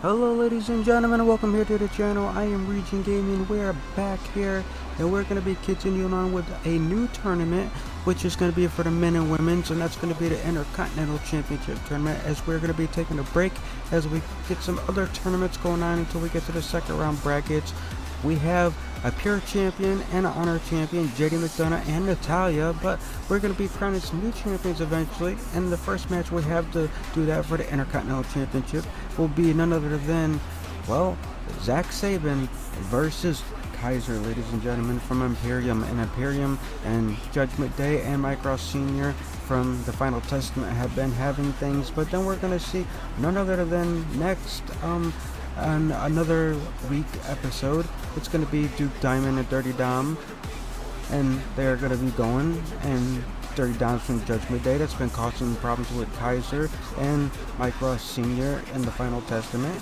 Hello ladies and gentlemen, welcome here to the channel. I am Region Gaming. We are back here and we're going to be continuing on with a new tournament, which is going to be for the men and women's, and that's going to be the Intercontinental Championship tournament, as we're going to be taking a break as we get some other tournaments going on until we get to the second round brackets. We have a pure champion and an honor champion, JD McDonough and Natalia, but we're going to be crowning some new champions eventually, and the first match we have to do that for the Intercontinental Championship will be none other than, well, Zack Saban versus Kaiser, ladies and gentlemen, from Imperium. And Judgment Day and Mike Ross Sr. from the Final Testament have been having things, but then we're going to see none other than next on another week episode. It's going to be Duke Diamond and Dirty Dom, and they're going to be going, and Dirty Dom's from Judgment Day that's been causing problems with Kaiser and Mike Ross Sr. in the Final Testament.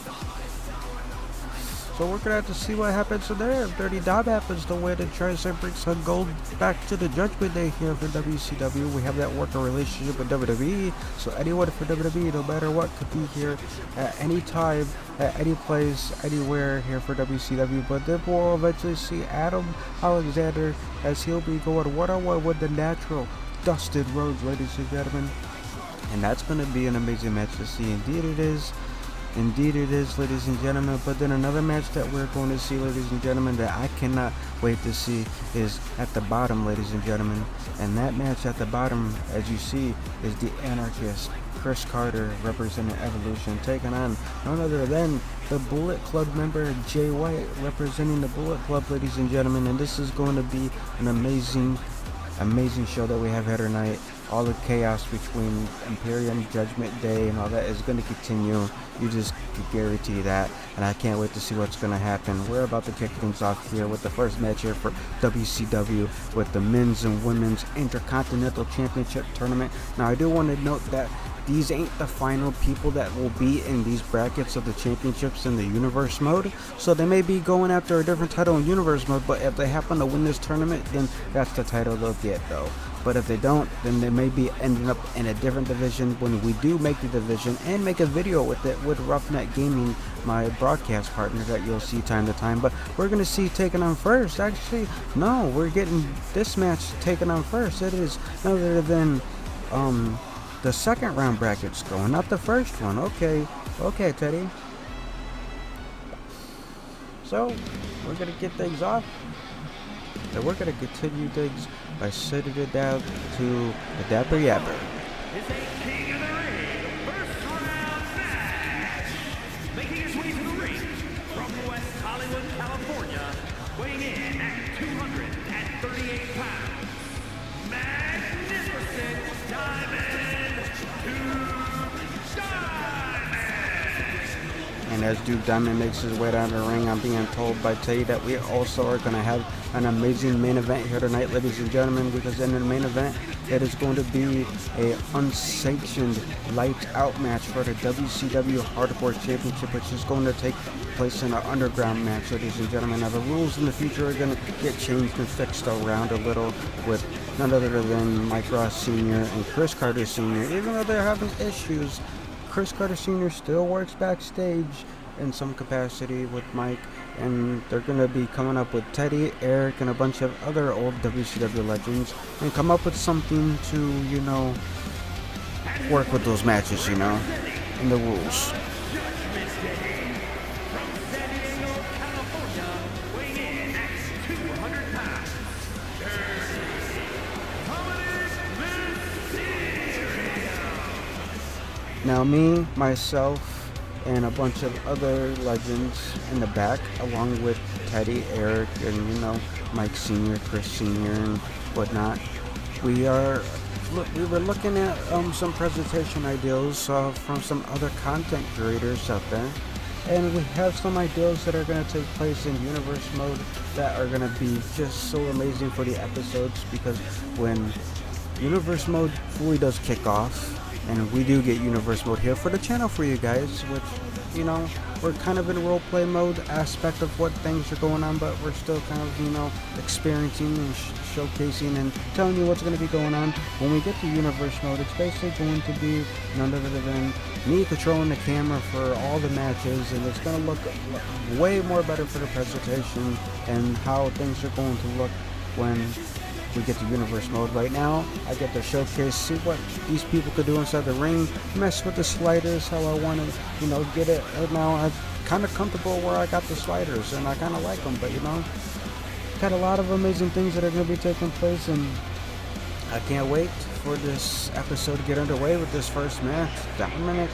So we're going to have to see what happens there. If Dirty Dom happens to win and tries to bring some gold back to the Judgment Day here for WCW. We have that working relationship with WWE, so anyone for WWE, no matter what, could be here at any time, at any place, anywhere here for WCW. But then we'll eventually see Adam Alexander as he'll be going one-on-one with the Natural, Dustin Rhodes, ladies and gentlemen. and that's going to be an amazing match to see. Indeed it is. Indeed it is, ladies and gentlemen. But then another match that we're going to see, ladies and gentlemen, that I cannot wait to see is at the bottom, ladies and gentlemen. And that match at the bottom, as you see, is the Anarchist, Kris Karter, representing Evolution, taking on none other than the Bullet Club member, Jay White, representing the Bullet Club, ladies and gentlemen. And this is going to be an amazing show that we have here tonight. All the chaos between Imperium, Judgment Day, and all that is going to continue. You just can guarantee that, and I can't wait to see what's going to happen. We're about to kick things off here with the first match here for WCW with the men's and women's Intercontinental Championship Tournament. Now, I do want to note that these ain't the final people that will be in these brackets of the championships in the universe mode. So they may be going after a different title in universe mode, but if they happen to win this tournament, then that's the title they'll get though. But if they don't, then they may be ending up in a different division when we do make the division and make a video with it with Roughneck Gaming, my broadcast partner that you'll see time to time. But we're going to see taken on first. Actually, no, we're getting this match taken on first. It is none other than the second round brackets going, not the first one. Okay, Teddy. So we're gonna get things off, and we're gonna continue things by sending it down to the Dapper Yapper. Is a King of the Ring first round match. Making his way to the ring from West Hollywood, California, weighing in at 238 pounds. Magnificent Diamond. And as Duke Diamond makes his way down the ring, I'm being told by Teddy that we also are going to have an amazing main event here tonight, ladies and gentlemen, because in the main event, it is going to be a unsanctioned lights-out match for the WCW Hardcore Championship, which is going to take place in an underground match, ladies and gentlemen. Now, the rules in the future are going to get changed and fixed around a little with none other than Mike Ross Sr. and Kris Karter Sr. Even though they're having issues, Kris Karter Sr. still works backstage in some capacity with Mike, and they're going to be coming up with Teddy, Eric, and a bunch of other old WCW legends and come up with something to, you know, work with those matches, you know, and the rules. Now me, myself, and a bunch of other legends in the back, along with Teddy, Eric, and, you know, Mike Sr., Kris Sr., and whatnot, we were looking at some presentation ideas from some other content creators out there, and we have some ideas that are going to take place in universe mode that are going to be just so amazing for the episodes, because when universe mode fully does kick off, and we do get universe mode here for the channel for you guys, which, you know, we're kind of in roleplay mode aspect of what things are going on, but we're still kind of, you know, experiencing and showcasing and telling you what's going to be going on. When we get to universe mode, it's basically going to be none other than me controlling the camera for all the matches, and it's going to look way more better for the presentation and how things are going to look when we get to universe mode. Right now, I get to showcase, see what these people could do inside the ring, mess with the sliders how I want to, you know, get it. Right now, I'm kind of comfortable where I got the sliders, and I kind of like them, but, you know, got a lot of amazing things that are going to be taking place, and I can't wait for this episode to get underway with this first match. Dominic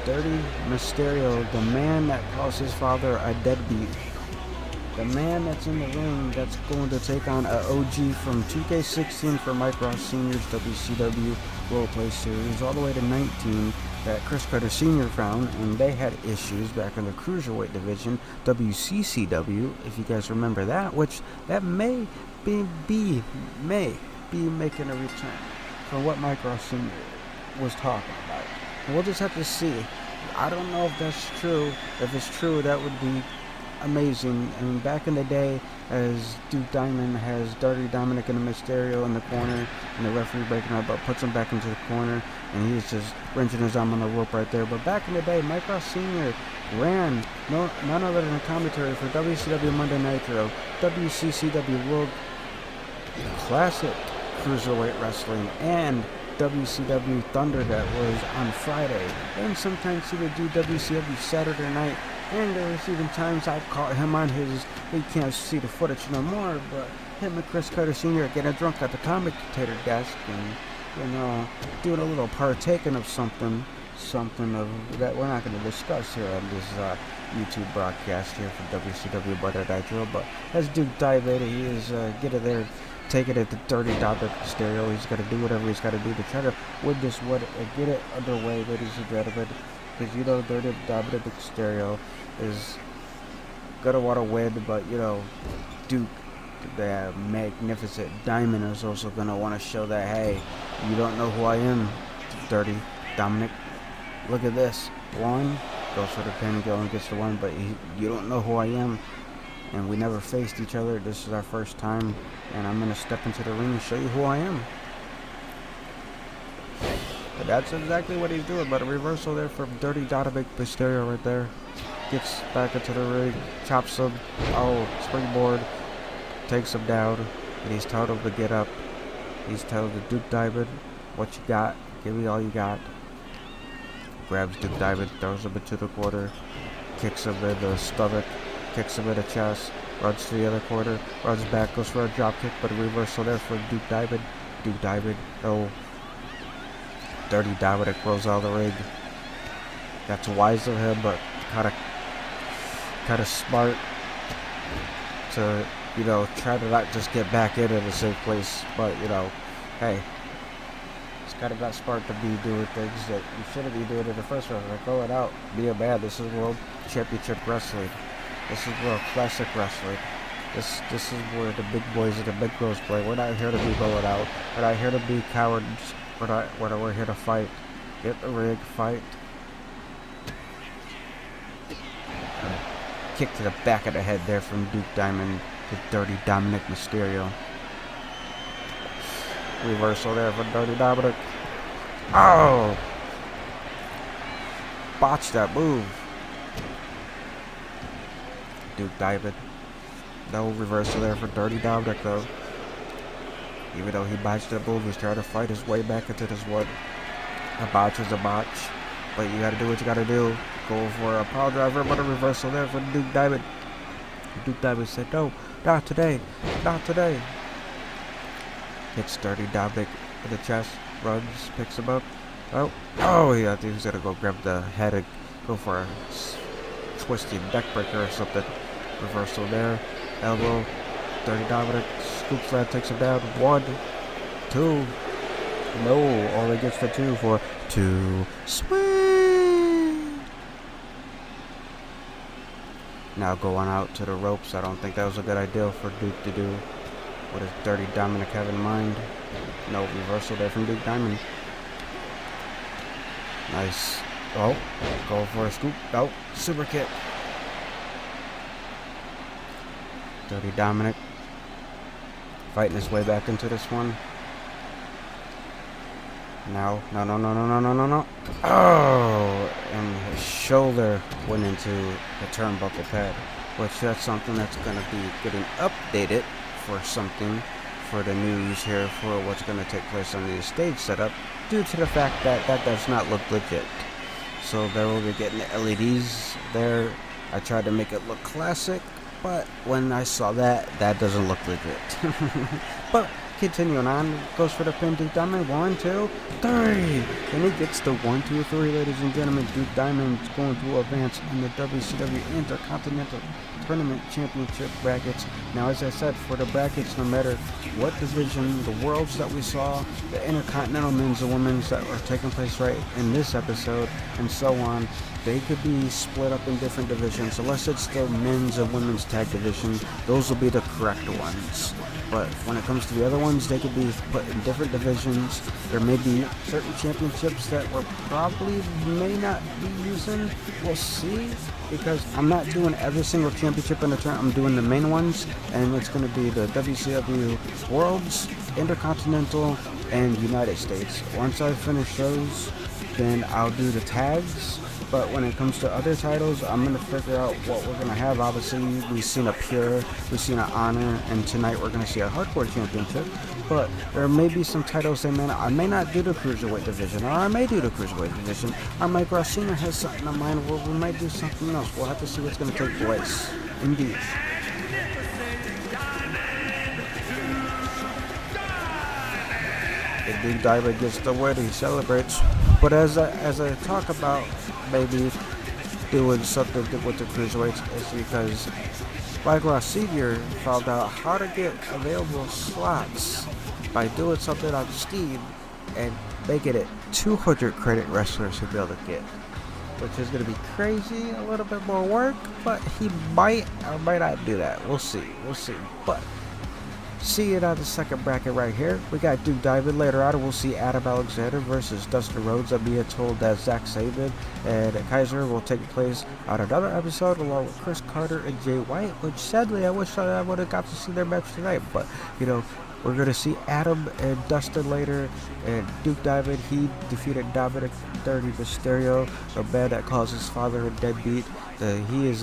Dirty Mysterio, the man that calls his father a deadbeat. The man that's in the ring that's going to take on an OG from 2K16 for Mike Ross Sr.'s WCW Roleplay Series, all the way to 19 that Kris Karter Sr. found, and they had issues back in the Cruiserweight division, WCCW, if you guys remember that, which that may be making a return from what Mike Ross Sr. was talking about. We'll just have to see. I don't know if that's true. If it's true, that would be amazing. I mean, back in the day, as Duke Diamond has Dirty Dominic and the Mysterio in the corner, and the referee breaking up, but puts him back into the corner, and he's just wrenching his arm on the rope right there. But back in the day, Mike Ross Sr. ran none other than commentary for WCW Monday Nitro, WCCW World Classic Cruiserweight Wrestling, and WCW Thunder that was on Friday. And sometimes he would do WCW Saturday night. And there was even times I caught him on his, you can't see the footage no more, but him and Kris Karter Sr. getting drunk at the commentator desk and, doing a little partaking of something of that we're not going to discuss here on this YouTube broadcast here for WCW Monday Nitro. But as Duke Diamond, he is getting there, taking it to Dirty Dominic Mysterio. He's got to do whatever he's got to do to try to win this one and get it underway, ladies and gentlemen. Because, Dirty Dominic Mysterio is going to want to win, but, Duke, the magnificent Diamond, is also going to want to show that, hey, you don't know who I am, Dirty Dominic. Look at this. One, goes for the pin, and gets the one, but you don't know who I am. And we never faced each other. This is our first time, and I'm going to step into the ring and show you who I am. But that's exactly what he's doing, but a reversal there from Dirty Dominic Mysterio right there. Gets back into the ring, chops him, springboard, takes him down, and he's told him to get up. He's telling the Duke Diamond, what you got, give me all you got. Grabs Duke Diamond, throws him into the corner, kicks him in the stomach, kicks him in the chest, runs to the other corner, runs back, goes for a drop kick, but a reversal there for Duke Diamond. Duke Diamond, Dirty Dominic rolls out of the ring. That's wise of him, but kind of smart to, try to not just get back in the same place, but, hey, it's kind of not smart to be doing things that you shouldn't be doing in the first place. Like going out, be a man. This is World Championship Wrestling. This is World Classic Wrestling. This is where the big boys and the big girls play. We're not here to be going out. We're not here to be cowards. We're here to fight. Get the ring, fight. Kick to the back of the head there from Duke Diamond to Dirty Dominic Mysterio. Reversal there for Dirty Dominic. Botched that move. Duke Diamond. No reversal there for Dirty Dominic though. Even though he botched that move, he's trying to fight his way back into this one. A botch is a botch. But you gotta do what you gotta do. Go for a power driver, but a reversal there for Duke Diamond. Duke Diamond said, no, not today. Not today. Hits Dirty Dominic in the chest, runs, picks him up. I think he's gonna go grab the head and go for a twisted neck breaker or something. Reversal there, elbow, Dirty Dominic scoops that, takes him down. 1, 2, no, only gets the 2 for 2. Swing. Now going out to the ropes. I don't think that was a good idea for Duke to do. What does Dirty Dominic have in mind? No reversal there from Duke Diamond. Nice. Go for a scoop. Super kick. Dirty Dominic fighting his way back into this one. No. And his shoulder went into the turnbuckle pad, which that's something that's going to be getting updated for something for the news here for what's going to take place on the stage setup due to the fact that that does not look legit. So they will be getting the LEDs there. I tried to make it look classic, but when I saw that doesn't look legit. But continuing on, goes for the pin. Duke Diamond, 1, 2, 3. And he gets the 1, 2, 3, ladies and gentlemen. Duke Diamond's going to advance in the WCW Intercontinental Tournament Championship brackets. Now, as I said, for the brackets, no matter what division, the worlds that we saw, the Intercontinental men's and women's that are taking place right in this episode, and so on, they could be split up in different divisions. Unless it's the men's and women's tag division, those will be the correct ones. But when it comes to the other ones, they could be put in different divisions. There may be certain championships that we probably may not be using. We'll see, because I'm not doing every single championship in the tournament. I'm doing the main ones, and it's going to be the WCW Worlds, Intercontinental, and United States. Once I finish those, then I'll do the tags. But when it comes to other titles, I'm going to figure out what we're going to have. Obviously, we've seen a Pure, we've seen an Honor, and tonight we're going to see a Hardcore Championship. But there may be some titles that I may not do the Cruiserweight division, or I may do the Cruiserweight division, or Mike Rossina has something in mind where we might do something else. We'll have to see what's going to take place. Indeed. The Duke Diamond gets the win, he celebrates. But as I talk about maybe doing something with the Cruiserweights, it's because Mike Ross Sr. found out how to get available slots by doing something on Steam and making it 200 credit wrestlers he'll be able to get, which is going to be crazy, a little bit more work, but he might or might not do that. We'll see. But see it on the second bracket right here. We got Duke Diamond. Later on, we'll see Adam Alexander versus Dustin Rhodes. I'm being told that Zack Saban and Kaiser will take place on another episode along with Kris, Karter, and Jay White, which sadly I wish I would have got to see their match tonight. But, we're going to see Adam and Dustin later, and Duke Diamond, he defeated Dominic Dirty Mysterio, a man that calls his father a deadbeat. He is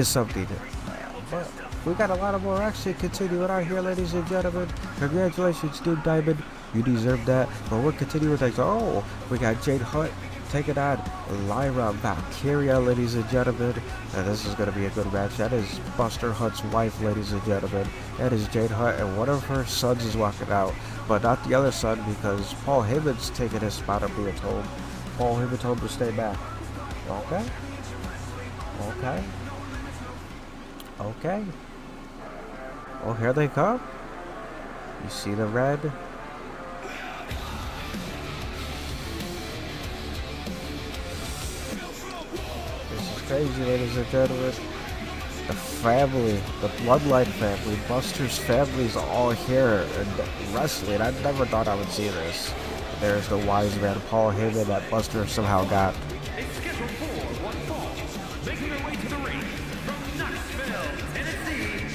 something. But we got a lot of more action continuing on here, ladies and gentlemen. Congratulations, Duke Diamond. You deserve that. But we're continuing things. Oh, we got Jade Hunt taking on Lyra Vaquer, ladies and gentlemen. And this is going to be a good match. That is Buster Hunt's wife, ladies and gentlemen. That is Jade Hunt, and one of her sons is walking out. But not the other son, because Paul Heyman's taking his spot, I'm being told. Paul Heyman told him to stay back. Okay. Oh, here they come. You see the red? This is crazy, ladies and gentlemen. The family, the Bloodline family, Buster's family's all here and wrestling. I never thought I would see this. There's the wise man, Paul Heyman, that Buster somehow got. It's scheduled for one fall. Making her way to the ring from Knoxville, Tennessee,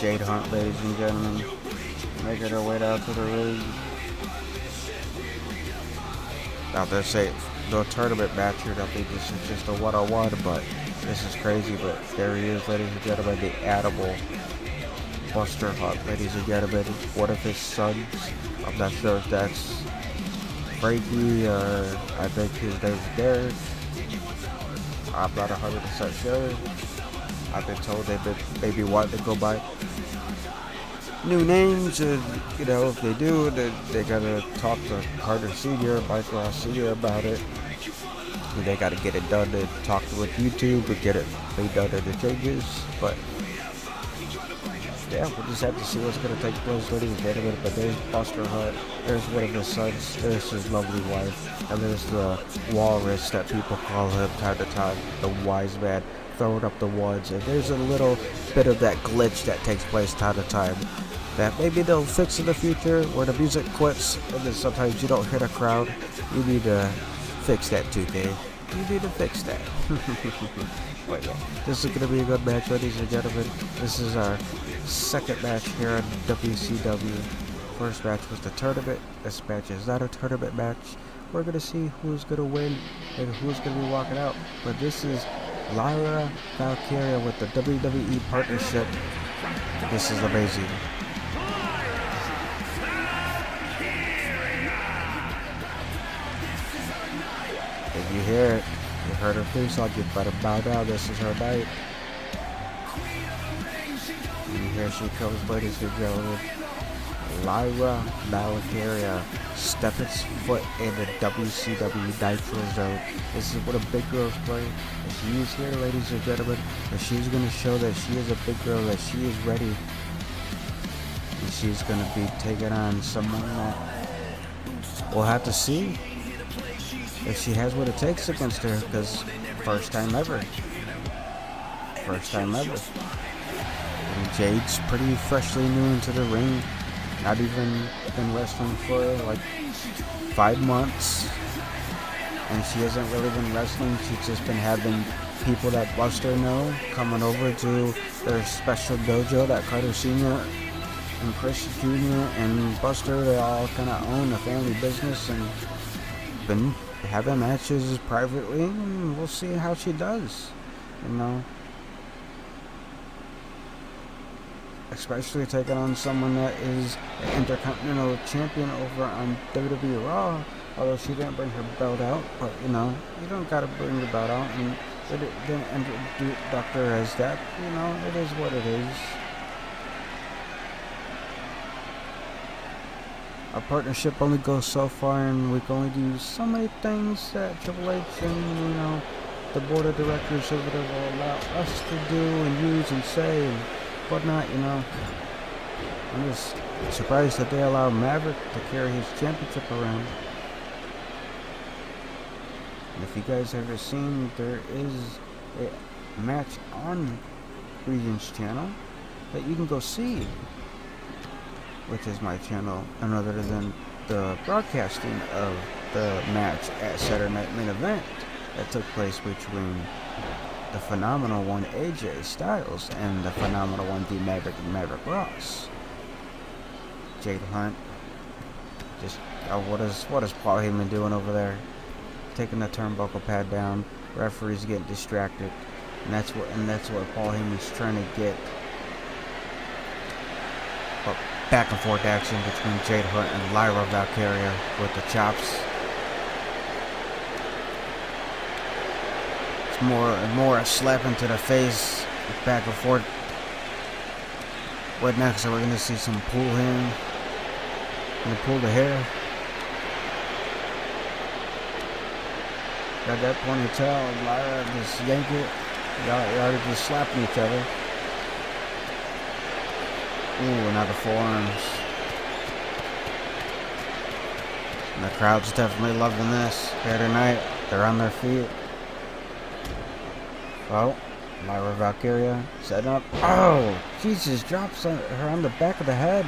Jade Hunt, ladies and gentlemen, making her way down to the ring. Now they're saying no tournament match here. I think this is just a one-on-one, but this is crazy. But there he is, ladies and gentlemen, the animal Buster Hunt, ladies and gentlemen. One of his sons. I'm not sure if that's Frankie or I think his name's Derek. I'm not 100% sure. I've been told they've been maybe wanting to go by new names, and if they do, then they gotta talk to Karter Sr., Mike Ross Sr. about it. And they gotta get it done and talk with YouTube and get it made done in the changes. But yeah, we'll just have to see what's gonna take place, ladies and gentlemen. But there's Buster Hunt, there's one of his sons, there's his lovely wife, and there's the walrus that people call him time to time, the wise man, throwing up the ones. And there's a little bit of that glitch that takes place time to time that maybe they'll fix in the future, where the music quits and then sometimes you don't hear the crowd. You need to fix that 2K. You need to fix that. But yeah, this is going to be a good match, ladies and gentlemen. This is our second match here on WCW. First match was the tournament. This match is not a tournament match. We're going to see who's going to win and who's going to be walking out. But this is Lyra Vaquer with the WWE partnership. This is amazing. If you hear it, you heard her theme song, you better bow down. This is her night. And here she comes, ladies and gentlemen. Lyra Vaquer stepping foot in the WCW Nitro zone. This is what a big girl's playing. And she is here, ladies and gentlemen. And she's going to show that she is a big girl, that she is ready. And she's going to be taking on someone that we'll have to see if she has what it takes against her, because first time ever. And Jade's pretty freshly new into the ring. Not even been wrestling for like 5 months. And she hasn't really been wrestling. She's just been having people that Buster know coming over to their special dojo that Karter Sr. and Kris Jr. and Buster, they all kind of own a family business and been having matches privately, and we'll see how she does, you know. Especially taking on someone that is an Intercontinental champion over on WWE Raw, although she didn't bring her belt out, but you know, you don't gotta bring your belt out, and then Doctor as that, you know, it is what it is. Our partnership only goes so far, and we can only do so many things that Triple H and, you know, the board of directors over there will allow us to do and use and say and whatnot, you know. I'm just surprised that they allow Maverick to carry his championship around. And if you guys ever seen, there is a match on Region's channel that you can go see, which is my channel, and other than the broadcasting of the match at Saturday Night Main Event that took place between the phenomenal one AJ Styles and the phenomenal one D Maverick Ross. Jade Hunt, just what is Paul Heyman doing over there? Taking the turnbuckle pad down. Referee's getting distracted, and that's what Paul Heyman's trying to get. But back and forth action between Jade Hunt and Lyra Valkyria with the chops. It's more a slap into the face, back and forth. What next? Are we gonna see some pull him? Gonna pull the hair. Got that ponytail, Lyra just yank it. Y'all already just slapping each other. Ooh, now the forearms. And the crowd's definitely loving this here tonight. They're on their feet. Oh, Lyra Valkyria setting up. Oh, Jesus, drops her on the back of the head.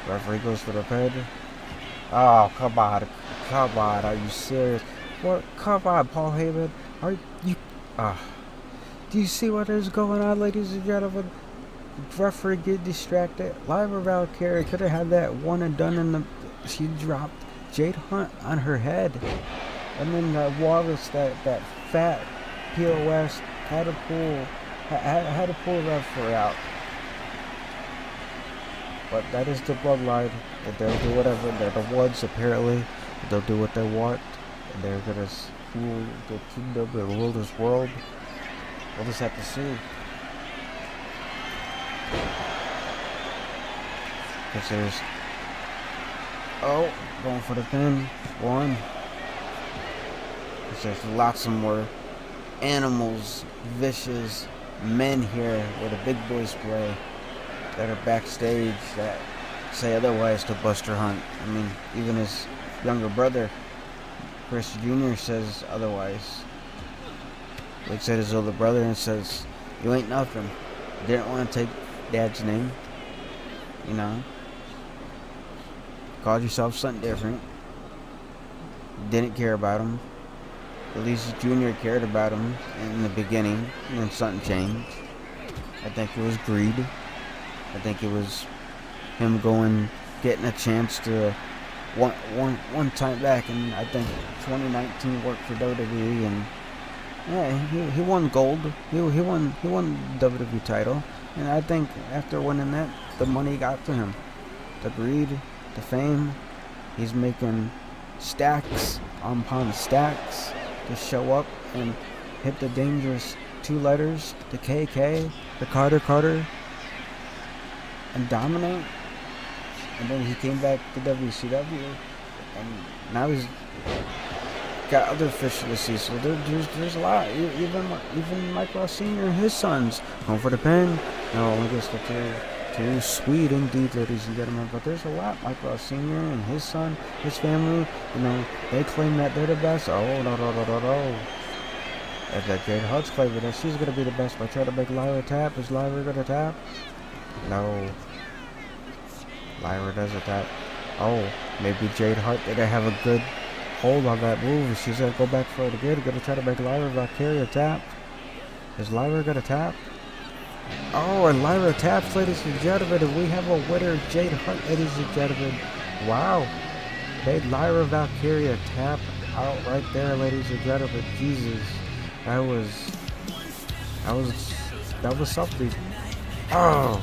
Referee goes for the pin. Oh, come on, are you serious? What? Come on, Paul Heyman. Are you? Do you see what is going on, ladies and gentlemen? Referee get distracted. Lyra Valkyria could have had that one and done in the. She dropped Jade Hunt on her head, and then Wallace, that fat POS had to pull the referee out. But that is the bloodline. They'll do whatever. They're the ones apparently. They'll do what they want. And they're gonna rule the kingdom and rule this world. We'll just have to see. Because there's... Oh, going for the pin. One. Because there's lots of more animals, vicious men here where the big boys play that are backstage that say otherwise to Buster Hunt. I mean, even his younger brother, Kris Jr., says otherwise. Looks at his older brother and says, "You ain't nothing. Didn't want to take Dad's name. You know. Called yourself something different. Didn't care about him. At least Jr. cared about him in the beginning, and then something changed. I think it was greed. I think it was him getting a chance to one time back, and I think 2019 worked for WWE, and yeah, he won gold. He won the WWE title, and I think after winning that, the money got to him, the greed, the fame. He's making stacks upon stacks to show up and hit the dangerous two letters, the KK, the Karter, and dominate. And then he came back to WCW, and now he's got other fish to see. So there's a lot. Even Mike Ross Sr. and his sons going for the pin. No, I guess the too sweet indeed, ladies and gentlemen. But there's a lot. Mike Ross Sr. and his son, his family, you know, they claim that they're the best. Oh, no. That Jade Hunt's claiming that she's going to be the best by trying to make Lyra tap. Is Lyra going to tap? No. Lyra does a tap. Oh, maybe Jade Hunt didn't have a good hold on that move. She's going to go back for it again. Going to try to make Lyra Valkyria tap. Is Lyra going to tap? Oh, and Lyra taps, ladies and gentlemen, and we have a winner, Jade Hunt, ladies and gentlemen. Wow. Made Lyra Vaquer tap out right there, ladies and gentlemen. Jesus. That was something. Oh.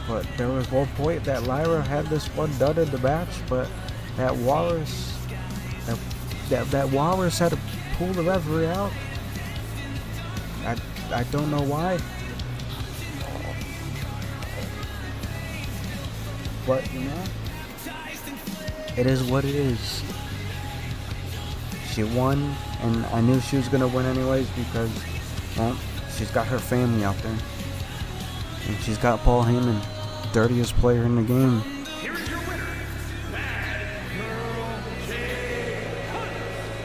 But there was one point that Lyra had this one done in the match, but that Walrus had to pull the referee out. I don't know why. But you know, it is what it is. She won, and I knew she was gonna win anyways because, well, she's got her family out there, and she's got Paul Heyman, dirtiest player in the game.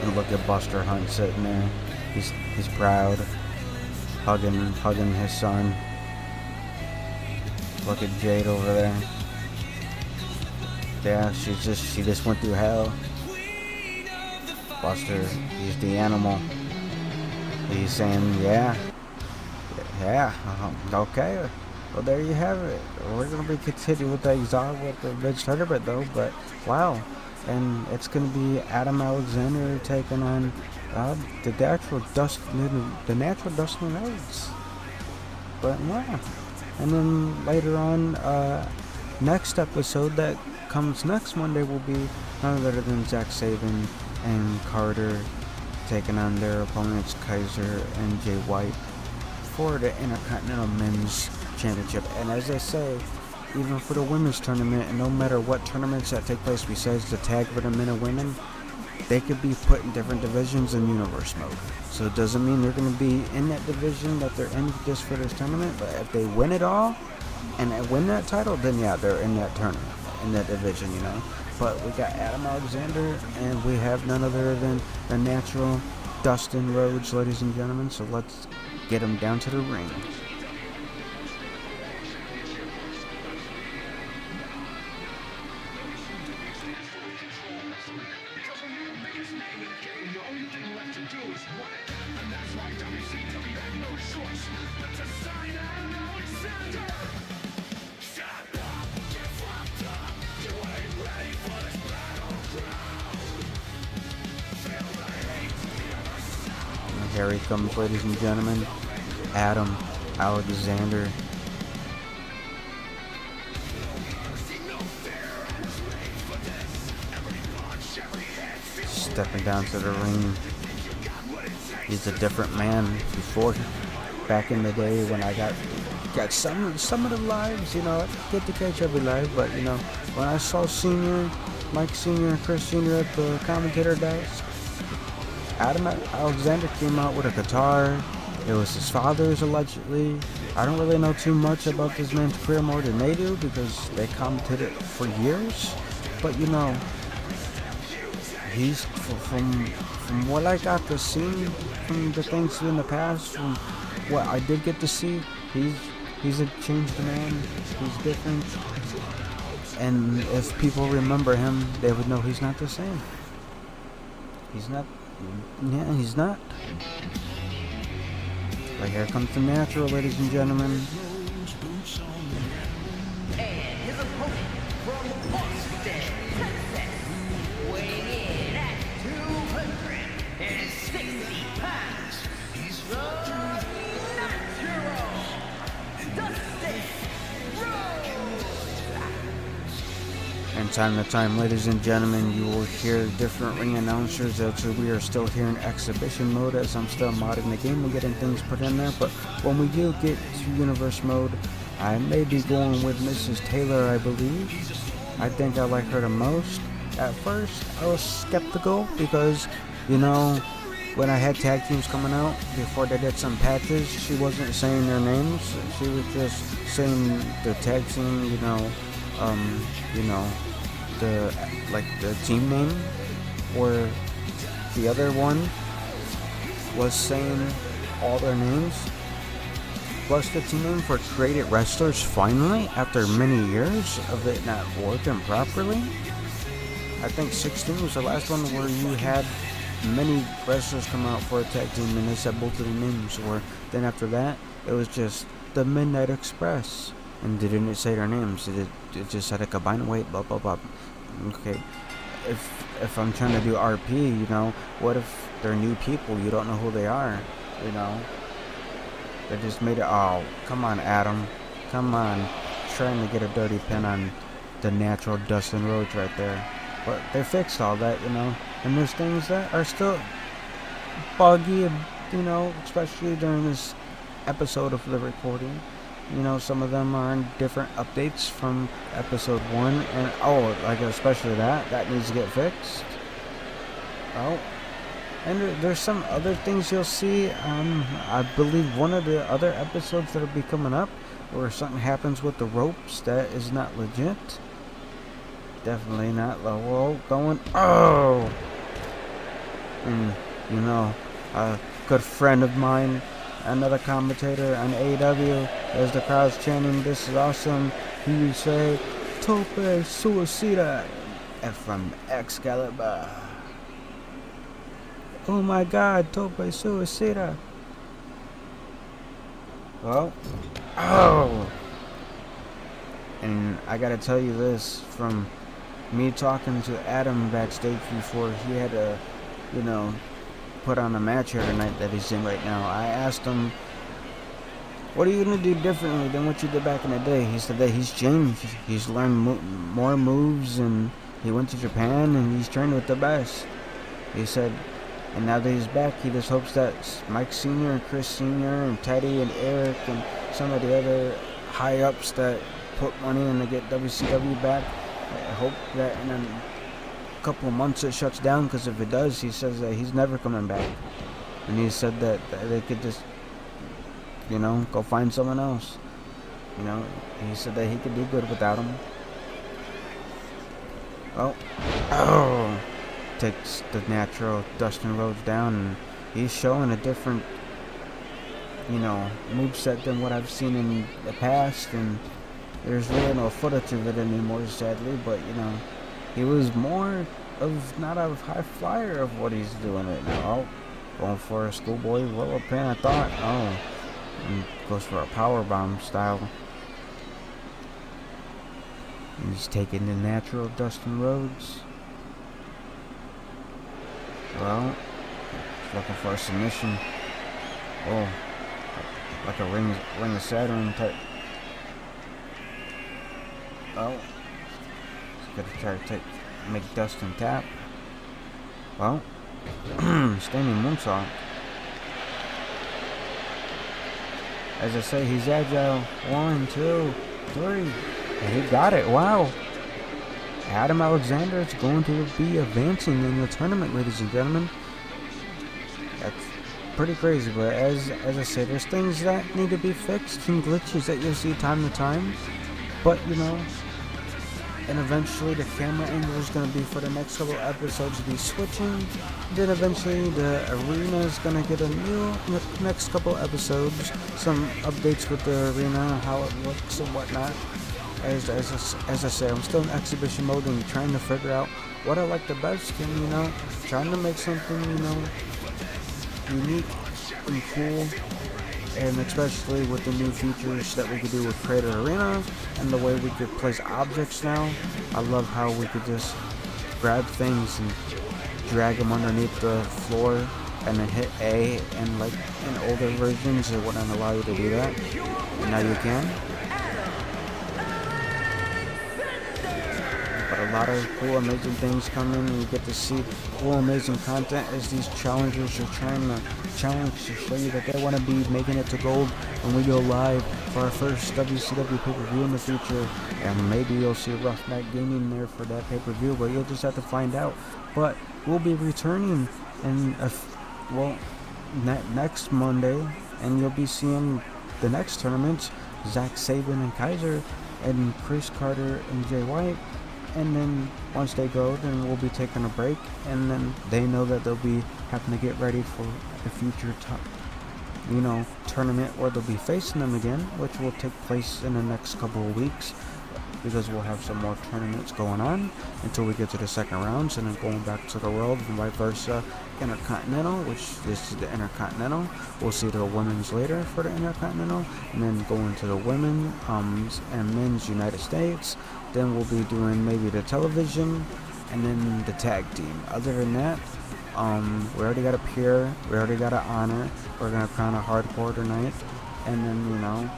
And look at Buster Hunt sitting there. He's proud, hugging his son. Look at Jade over there. Yeah, she just went through hell. Buster, he's the animal. He's saying, yeah, okay. Well, there you have it. We're gonna be continuing with the Exalt with the Ridge tournament though, but wow. And it's gonna be Adam Alexander taking on the natural Dustin Rhodes. But yeah. And then later on, next episode that comes next Monday will be none other than Zack Saban and Karter taking on their opponents Kaiser and Jay White for the Intercontinental Men's Championship. And as I say, even for the women's tournament, and no matter what tournaments that take place besides the tag for the men and women, they could be put in different divisions in universe mode. So it doesn't mean they're going to be in that division that they're in just for this tournament, but if they win it all and they win that title, then yeah, they're in that tournament, in that division, you know. But we got Adam Alexander, and we have none other than the natural Dustin Rhodes, ladies and gentlemen. So let's get him down to the ring. Here he comes, ladies and gentlemen. Adam Alexander. Stepping down to the ring. He's a different man before. Back in the day when I got some of the lives, you know, I get to catch every live, but you know, when I saw Mike Sr. and Kris Sr. at the commentator desk, Adam Alexander came out with a guitar. It was his father's, allegedly. I don't really know too much about this man's career more than they do because they commented it for years. But you know, he's from what I got to see, from the things in the past, from what I did get to see, he's a changed man. He's different. And if people remember him, they would know he's not the same. He's not. Yeah, he's not. But here comes the natural, ladies and gentlemen. And his opponent from Austin, Texas, weighing in at 260 pounds, he's the natural Dustin Rhodes. And time to time, ladies and gentlemen, you will hear different ring announcers. So we are still here in exhibition mode as I'm still modding the game and getting things put in there. But when we do get to universe mode, I may be going with Mrs. Taylor, I believe. I think I like her the most. At first, I was skeptical because, you know, when I had tag teams coming out, before they did some patches, she wasn't saying their names. She was just saying the tag team, you know, the team name, or the other one was saying all their names plus the team name for created wrestlers. Finally, after many years of it not working properly, I think 16 was the last one where you had many wrestlers come out for a tag team and they said both of the names, or then after that it was just the Midnight Express and they didn't say their names. It just said a combined weight, blah blah blah. Okay, if I'm trying to do RP, you know, what if they're new people, you don't know who they are, you know? They just made it. Oh, come on, Adam, come on, trying to get a dirty pin on the natural Dustin Rhodes right there. But they fixed all that, you know. And there's things that are still buggy, you know, especially during this episode of the recording. You know, some of them are in different updates from episode 1. And, oh, like especially that needs to get fixed. Oh, and there's some other things you'll see. I believe one of the other episodes that'll be coming up where something happens with the ropes that is not legit. Definitely not low going. Oh! And, you know, a good friend of mine, another commentator on AEW, as the crowd's chanting, "This is awesome," he would say, "Tope Suicida," and from Excalibur. Oh my god, Tope Suicida. Well, oh! And I gotta tell you this, from me talking to Adam backstage before he had to, you know, put on a match here tonight that he's in right now. I asked him, what are you going to do differently than what you did back in the day? He said that he's changed. He's learned more moves, and he went to Japan and he's trained with the best. He said, and now that he's back, he just hopes that Mike Sr. and Kris Sr. and Teddy and Eric and some of the other high-ups that put money in to get WCW back, I hope that in a couple of months it shuts down, because if it does, he says that he's never coming back. And he said that they could just, you know, go find someone else. You know, he said that he could do good without him. Well, oh, takes the natural Dustin Rhodes down, and he's showing a different, you know, moveset than what I've seen in the past, and there's really no footage of it anymore, sadly, but, you know, he was more of, not a high flyer of what he's doing right now. Oh, going for a schoolboy roll-up pin, I thought. Oh, and goes for a powerbomb style. And he's taking the natural Dustin Rhodes. Well, he's looking for a submission. Oh, like a ring of Saturn type. Oh, he's gonna try to make Dustin tap. Well, standing moonsault. As I say, he's agile. 1, 2, 3. And he got it. Wow. Adam Alexander is going to be advancing in the tournament, ladies and gentlemen. That's pretty crazy, but as I say, there's things that need to be fixed, some glitches that you'll see time to time. But, you know, and eventually the camera angle is going to be, for the next couple episodes, be switching. Then eventually the arena is going to get a new next couple episodes, some updates with the arena, how it looks and whatnot. As I say, I'm still in exhibition mode and trying to figure out what I like the best, and, you know, trying to make something, you know, unique and cool. And especially with the new features that we could do with Karter Arena and the way we could place objects now. I love how we could just grab things and drag them underneath the floor and then hit A, and like in older versions it wouldn't allow you to do that. And now you can. But a lot of cool, amazing things come in, and you get to see cool, amazing content as these challengers are trying to challenge to show you that they want to be making it to gold when we go live for our first WCW pay-per-view in the future. And maybe you'll see Rough Night Gaming there for that pay-per-view, but you'll just have to find out. But we'll be returning in next Monday, and you'll be seeing the next tournaments, Zack Saban and Kaiser, and Kris, Karter, and Jay White. And then once they go, then we'll be taking a break, and then they know that they'll be having to get ready for the future tournament where they'll be facing them again, which will take place in the next couple of weeks, because we'll have some more tournaments going on until we get to the second rounds, and then going back to the world and vice versa. Intercontinental, which this is the Intercontinental. We'll see the women's later for the Intercontinental, and then go into the women and men's United States. Then we'll be doing maybe the television, and then the tag team. Other than that, we already got a peer, we already got an honor. We're gonna crown a hardcore tonight, and then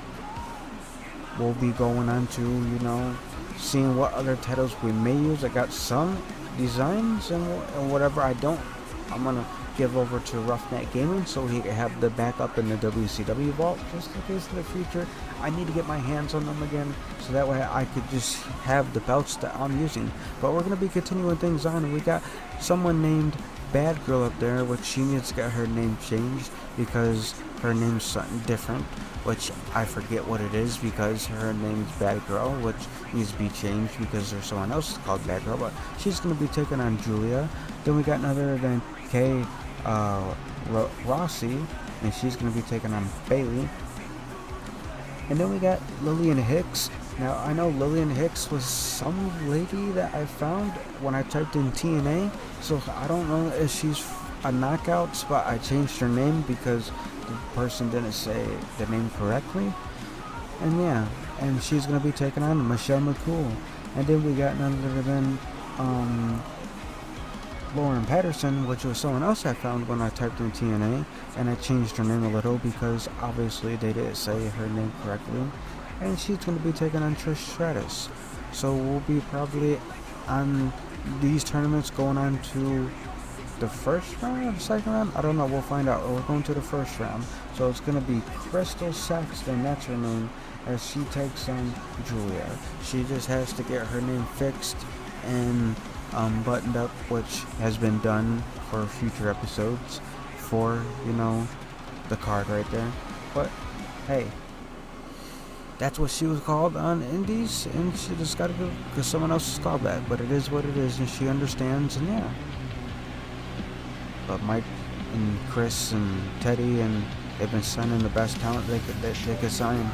we'll be going on to seeing what other titles we may use. I got some designs and whatever I don't, I'm gonna give over to Roughneck Gaming so he can have the backup in the WCW vault just in case in the future I need to get my hands on them again, so that way I could just have the belts that I'm using. But we're gonna be continuing things on, and we got someone named Bad Girl up there, which she needs to get her name changed because her name's something different, which I forget what it is because her name's Bad Girl, which needs to be changed because there's someone else called Bad Girl, but she's going to be taking on Julia. Then we got another than Kay Rossi, and she's going to be taking on Bailey. And then we got Lillian Hicks. Now, I know Lillian Hicks was some lady that I found when I typed in TNA, so I don't know if she's a knockout, but I changed her name because the person didn't say the name correctly. And yeah, and she's going to be taking on Michelle McCool. And then we got none other than Lauren Patterson, which was someone else I found when I typed in TNA, and I changed her name a little because obviously they didn't say her name correctly. And she's going to be taking on Trish Stratus. So we'll be probably on these tournaments going on to the first round or the second round? I don't know, we'll find out. We're going to the first round. So it's going to be Crystal Saxton, that's her name, as she takes on Julia. She just has to get her name fixed and buttoned up, which has been done for future episodes for, the card right there. But, hey, that's what she was called on Indies, and she just got to do it because someone else is called that. But it is what it is, and she understands, and yeah. But Mike and Kris and Teddy, and they've been signing the best talent they could sign.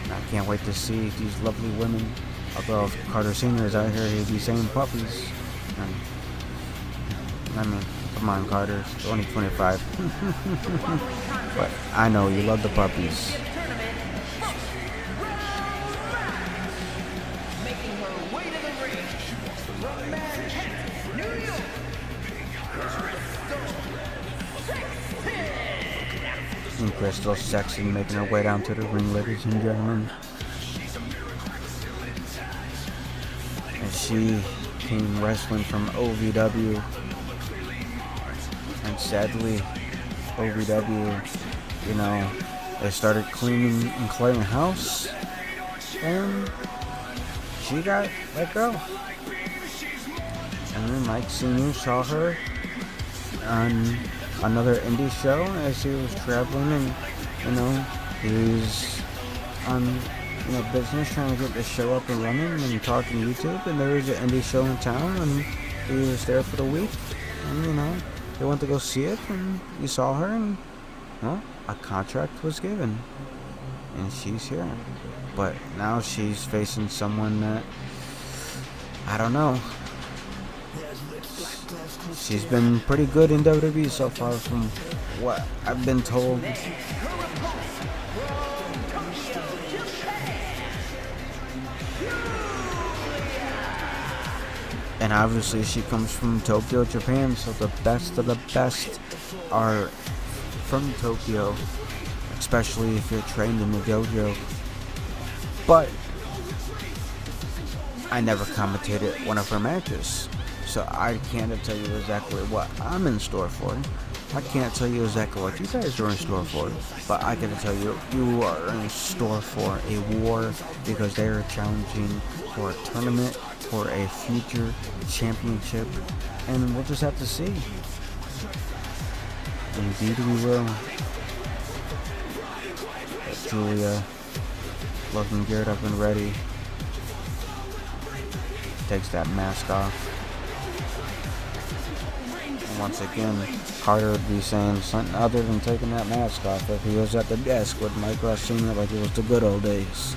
And I can't wait to see these lovely women. Although if Karter Sr. is out here, he'd be saying puppies. And, I mean, come on, Karter, it's only 25. But I know you love the puppies. And Crystal Saxton making her way down to the ring, ladies and gentlemen. And she came wrestling from OVW. And sadly, OVW, they started cleaning and clearing house. And she got let go. And then Mike Sr. saw her on another indie show as he was traveling, and he was on business trying to get the show up and running and talking YouTube, and there was an indie show in town, and he was there for the week, and they went to go see it, and he saw her, and a contract was given, and she's here. But now she's facing someone that I don't know. She's been pretty good in WWE so far from what I've been told. And obviously she comes from Tokyo, Japan, so the best of the best are from Tokyo, especially if you're trained in the dojo. But I never commentated one of her matches, so I can't tell you exactly what I'm in store for. I can't tell you exactly what you guys are in store for, but I can tell you, you are in store for a war, because they are challenging for a tournament, for a future championship, and we'll just have to see. Indeed we will. Julia, looking geared up and ready, takes that mask off. And once again, Karter would be saying something other than taking that mask off if he was at the desk with Mike Ross Sr. like it was the good old days.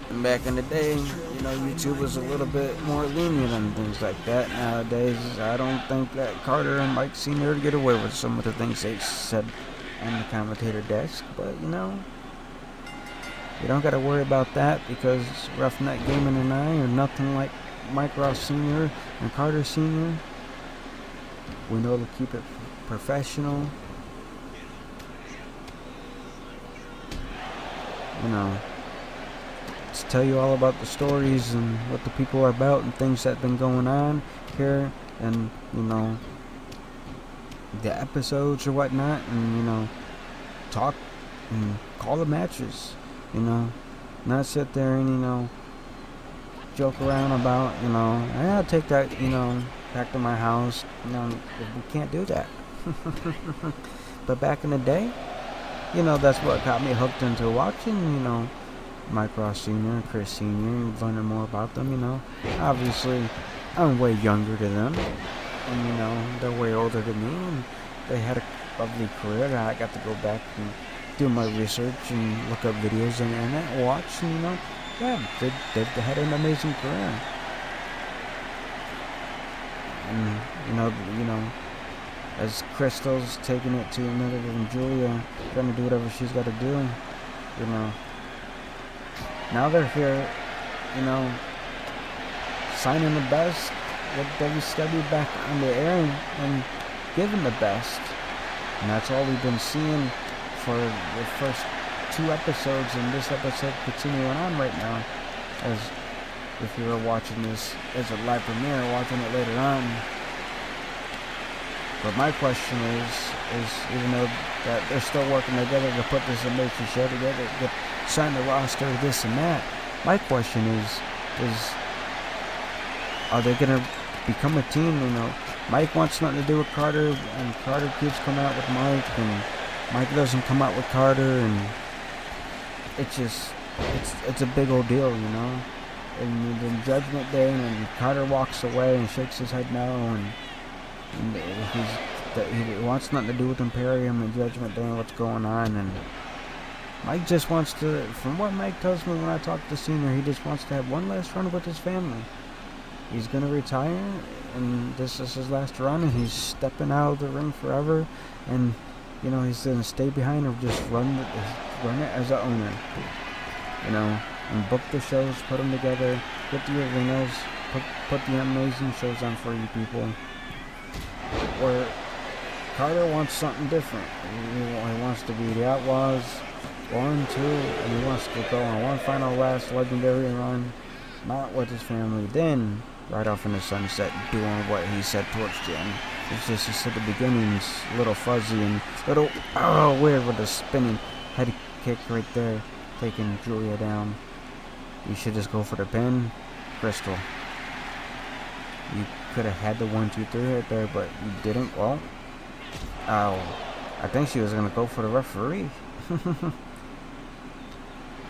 And back in the day, you know, YouTube was a little bit more lenient on things like that. Nowadays, I don't think that Karter and Mike Sr. would get away with some of the things they said on the commentator desk, but you know, you don't got to worry about that because Roughneck Gaming and I are nothing like Mike Ross Sr. and Karter Sr. We know to keep it professional. You know, to tell you all about the stories and what the people are about and things that have been going on here, and you know, the episodes or whatnot, and you know, talk and call the matches, you know, not sit there and, you know, joke around about, you know, I'll take that, you know, back to my house. You know, we can't do that. But back in the day, you know, that's what got me hooked into watching, you know, Mike Ross Sr. and Kris Sr. and learning more about them, you know. Obviously, I'm way younger than them, and, you know, they're way older than me, and they had a lovely career. I got to go back and do my research and look up videos on the internet and watch, and, you know, yeah, they've had an amazing career. And, you know, as Crystal's taking it to another than Julia, trying to do whatever she's got to do, you know. Now they're here, you know, signing the best with WCW back on the air and giving the best. And that's all we've been seeing for the first 2 episodes, and this episode continuing on right now, as if you were watching this as a live premiere, watching it later on. But my question is even though that they're still working together to put this amazing show together, get sign the roster, this and that, my question is are they gonna become a team? You know, Mike wants nothing to do with Karter, and Karter keeps coming out with Mike, and Mike doesn't come out with Karter, and it's a big old deal, you know. And then Judgment Day, and Karter walks away and shakes his head no, and he wants nothing to do with Imperium and Judgment Day and what's going on. And Mike just wants to, from what Mike tells me when I talk to Senior, he just wants to have one last run with his family. He's going to retire, and this is his last run, and he's stepping out of the ring forever, and you know, he's going to stay behind or just run it as an owner, you know, and book the shows, put them together, get the arenas, put the amazing shows on for you people. Where Karter wants something different. He wants to be the Outlaws 1, 2, and he wants to go on one final last legendary run, not with his family, then right off in the sunset doing what he said towards the end. It's just, he said the beginning's a little fuzzy and little weird with the spinning head kick right there, taking Julia down. You should just go for the pin, Crystal. You could have had the 1, 2, 3 right there, but you didn't. Well, I think she was gonna go for the referee.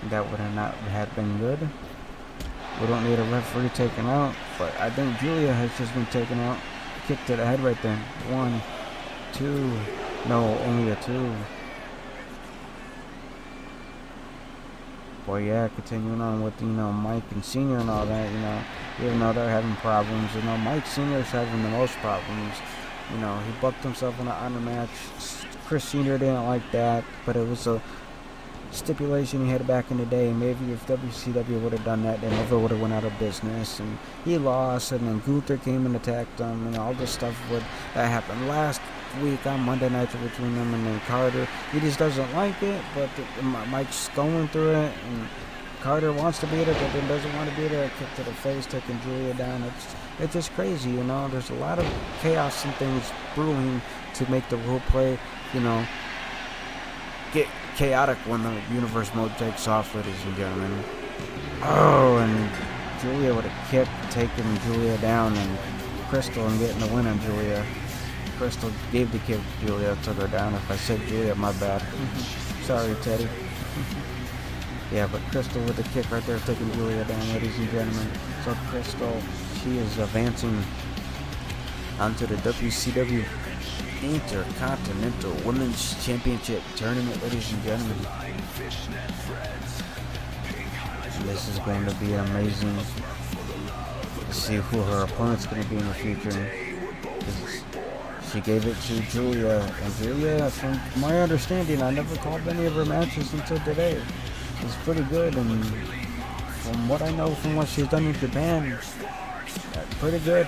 That would have not have been good. We don't need a referee taken out, but I think Julia has just been taken out. Kick to the head right there. 1, 2. No, only a 2. Boy, yeah, continuing on with, you know, Mike and Senior and all that, you know, even though they're having problems, you know, Mike Senior's having the most problems. You know, he booked himself in an honor match. Kris Senior didn't like that, but it was a stipulation he had back in the day. Maybe if WCW would have done that, they never would have went out of business, and he lost, and then Gunther came and attacked him, and all this stuff that happened last week on Monday Nitro between them and then Karter. He just doesn't like it, but Mike's going through it, and Karter wants to beat her, but then doesn't want to beat her. A kick to the face, taking Julia down. It's just crazy, you know. There's a lot of chaos and things brewing to make the role play, you know, get chaotic when the universe mode takes off, ladies and gentlemen. Oh, and Julia with a kick, taking Julia down, and Crystal and getting the win on Julia. Crystal gave the kick to Julia, took her down. If I said Julia, my bad. Sorry, Teddy. Yeah, but Crystal with the kick right there, taking Julia down, ladies and gentlemen. So Crystal, she is advancing onto the WCW Intercontinental Women's Championship Tournament, ladies and gentlemen. This is going to be amazing to see who her opponent's going to be in the future. She gave it to Julia, and Julia, from my understanding, I never called any of her matches until today. It's pretty good, and from what I know from what she's done in Japan, pretty good.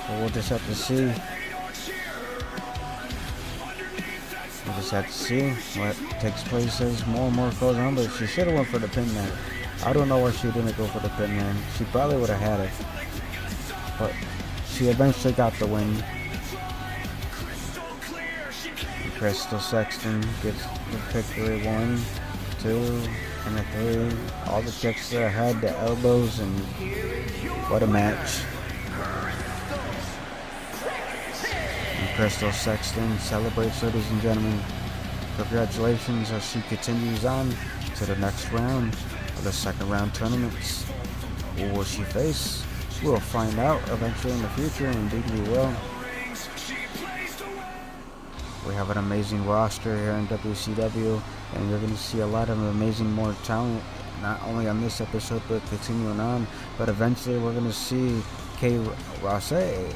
But we'll just have to see. We'll just have to see what takes place as more and more goes on. But she should have went for the pin man. I don't know why she didn't go for the pin man. She probably would have had it. But she eventually got the win. Crystal Sexton gets the victory. 1, 2, and a 3. All the kicks to the head, the elbows, and what a match. And Crystal Sexton celebrates, ladies and gentlemen. Congratulations as she continues on to the next round of the second round tournaments. Who will she face? We'll find out eventually in the future, indeed we will. We have an amazing roster here in WCW, and you're going to see a lot of amazing more talent, not only on this episode, but continuing on. But eventually we're going to see Kay Rosse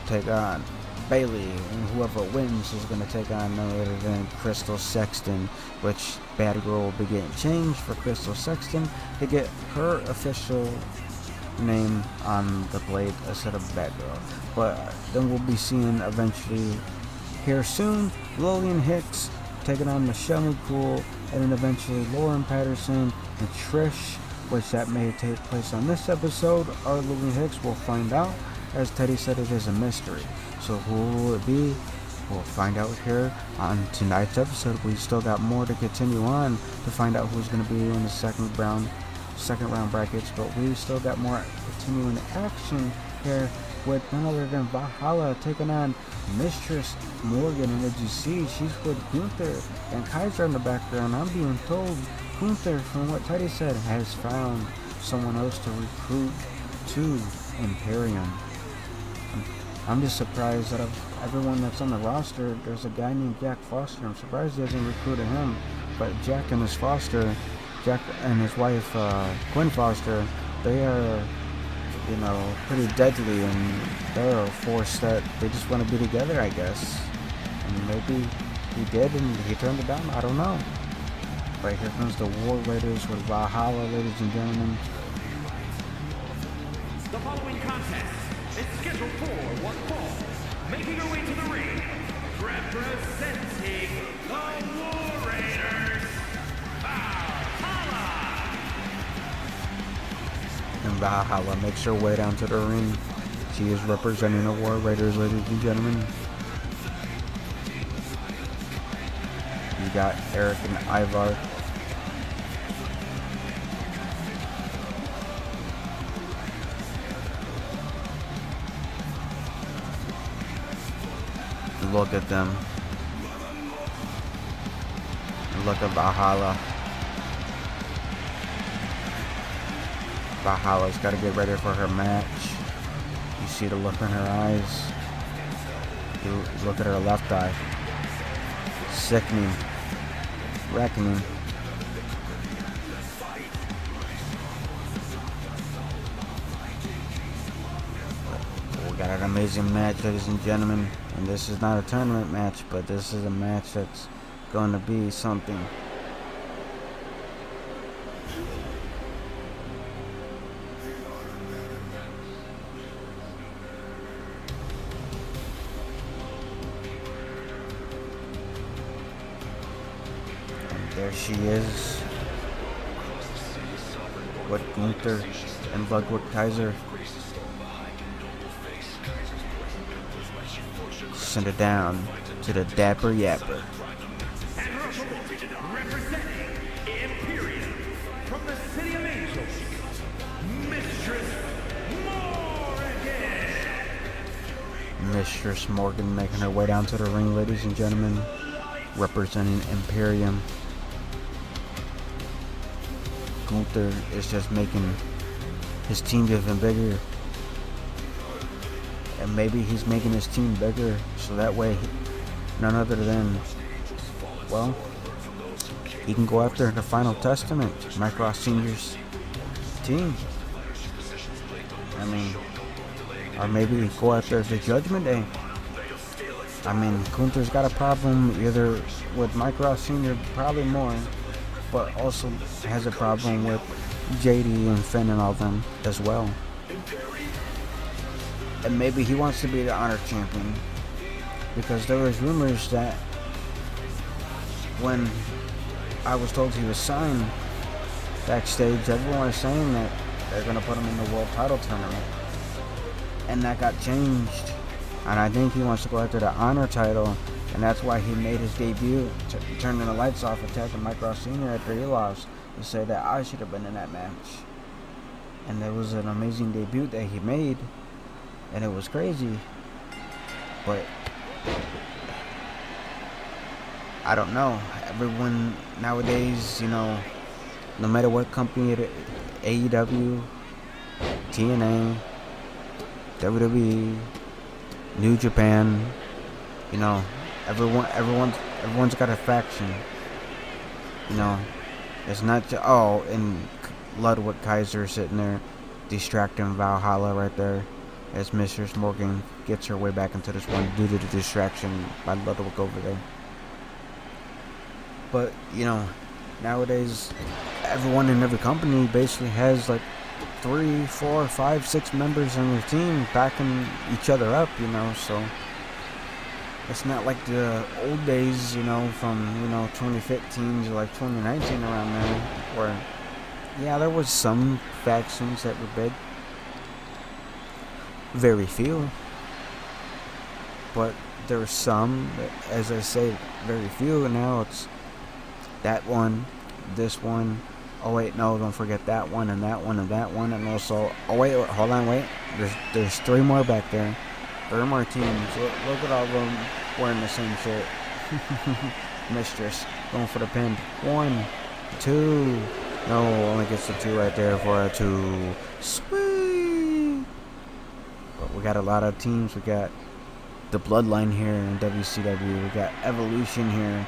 take on Bailey, and whoever wins is going to take on none other than Crystal Sexton, which Bad Girl will be getting changed for Crystal Sexton to get her official name on the blade instead of Bad Girl. But then we'll be seeing eventually here soon Lillian Hicks taking on Michelle McCool, and then eventually Lauren Patterson and Trish, which that may take place on this episode or Lillian Hicks. We'll find out. As Teddy said, it is a mystery. So who will it be? We'll find out here on tonight's episode. We still got more to continue on to find out who's going to be in the second round brackets, but we still got more continuing action here with none other than Valhalla taking on Mistress Morgan. And as you see, she's with Gunther and Kaiser in the background. I'm being told Gunther, from what Teddy said, has found someone else to recruit to Imperium. I'm just surprised that of everyone that's on the roster, there's a guy named Jack Foster. I'm surprised he hasn't recruited him. But Jack and his wife Gwen Foster, they are, pretty deadly, and they're a force that they just want to be together, I guess. And maybe he did and he turned it down, I don't know. But here comes the War Raiders with Valhalla, ladies and gentlemen. The following contest is scheduled for one fall. Making her way to the ring, representing the War Raiders, Valhalla. And Valhalla makes her way down to the ring. She is representing the War Raiders, ladies and gentlemen. You got Eric and Ivar. Look at them. And look at Valhalla. Valhalla's got to get ready for her match. You see the look in her eyes. You look at her left eye. Sickening. Reckoning. We got an amazing match, ladies and gentlemen. And this is not a tournament match, but this is a match that's going to be something. And there she is with Gunther and Ludwig Kaiser. Send it down to the Dapper Yapper. And her opponent, representing Imperium from the City of Angels, Mistress Morgan. Mistress Morgan making her way down to the ring, ladies and gentlemen, representing Imperium. Gunther is just making his team even bigger. And maybe he's making his team bigger so that way none other than, well, he can go after the Final Testament, Mike Ross Sr.'s team. I mean, or maybe go after the Judgment Day. I mean, Gunther's got a problem either with Mike Ross Sr., probably more, but also has a problem with JD and Finn and all them as well. And maybe he wants to be the Honor Champion, because there was rumors that when I was told he was signed backstage, everyone was saying that they're going to put him in the World Title Tournament, and that got changed. And I think he wants to go after the Honor title, and that's why he made his debut, turning the lights off, attacking Mike Ross Sr. after he lost, to say that I should have been in that match. And it was an amazing debut that he made, and it was crazy. But I don't know. Everyone nowadays, you know, no matter what company it is, AEW, TNA, WWE, New Japan, you know, everyone's got a faction. You know, it's not just, and Ludwig Kaiser sitting there distracting Valhalla right there as Mistress Morgan gets her way back into this one due to the distraction by Ludwig over there. But, you know, nowadays everyone in every company basically has like 3, 4, 5, 6 members on their team backing each other up, you know, so it's not like the old days, you know, from, 2015 to like 2019 around there, where, yeah, there was some factions that were big, very few, but there were some, as I say, very few, and now it's that one, this one, oh wait, no, don't forget that one and that one and that one, and also, hold on, there's 3 more back there, 3 more teams. Look at all of them wearing the same shirt. Mistress going for the pin. 1, 2, no, only gets the 2 right there for a 2. Sweet. But we got a lot of teams. We got the Bloodline here in WCW. We got Evolution here.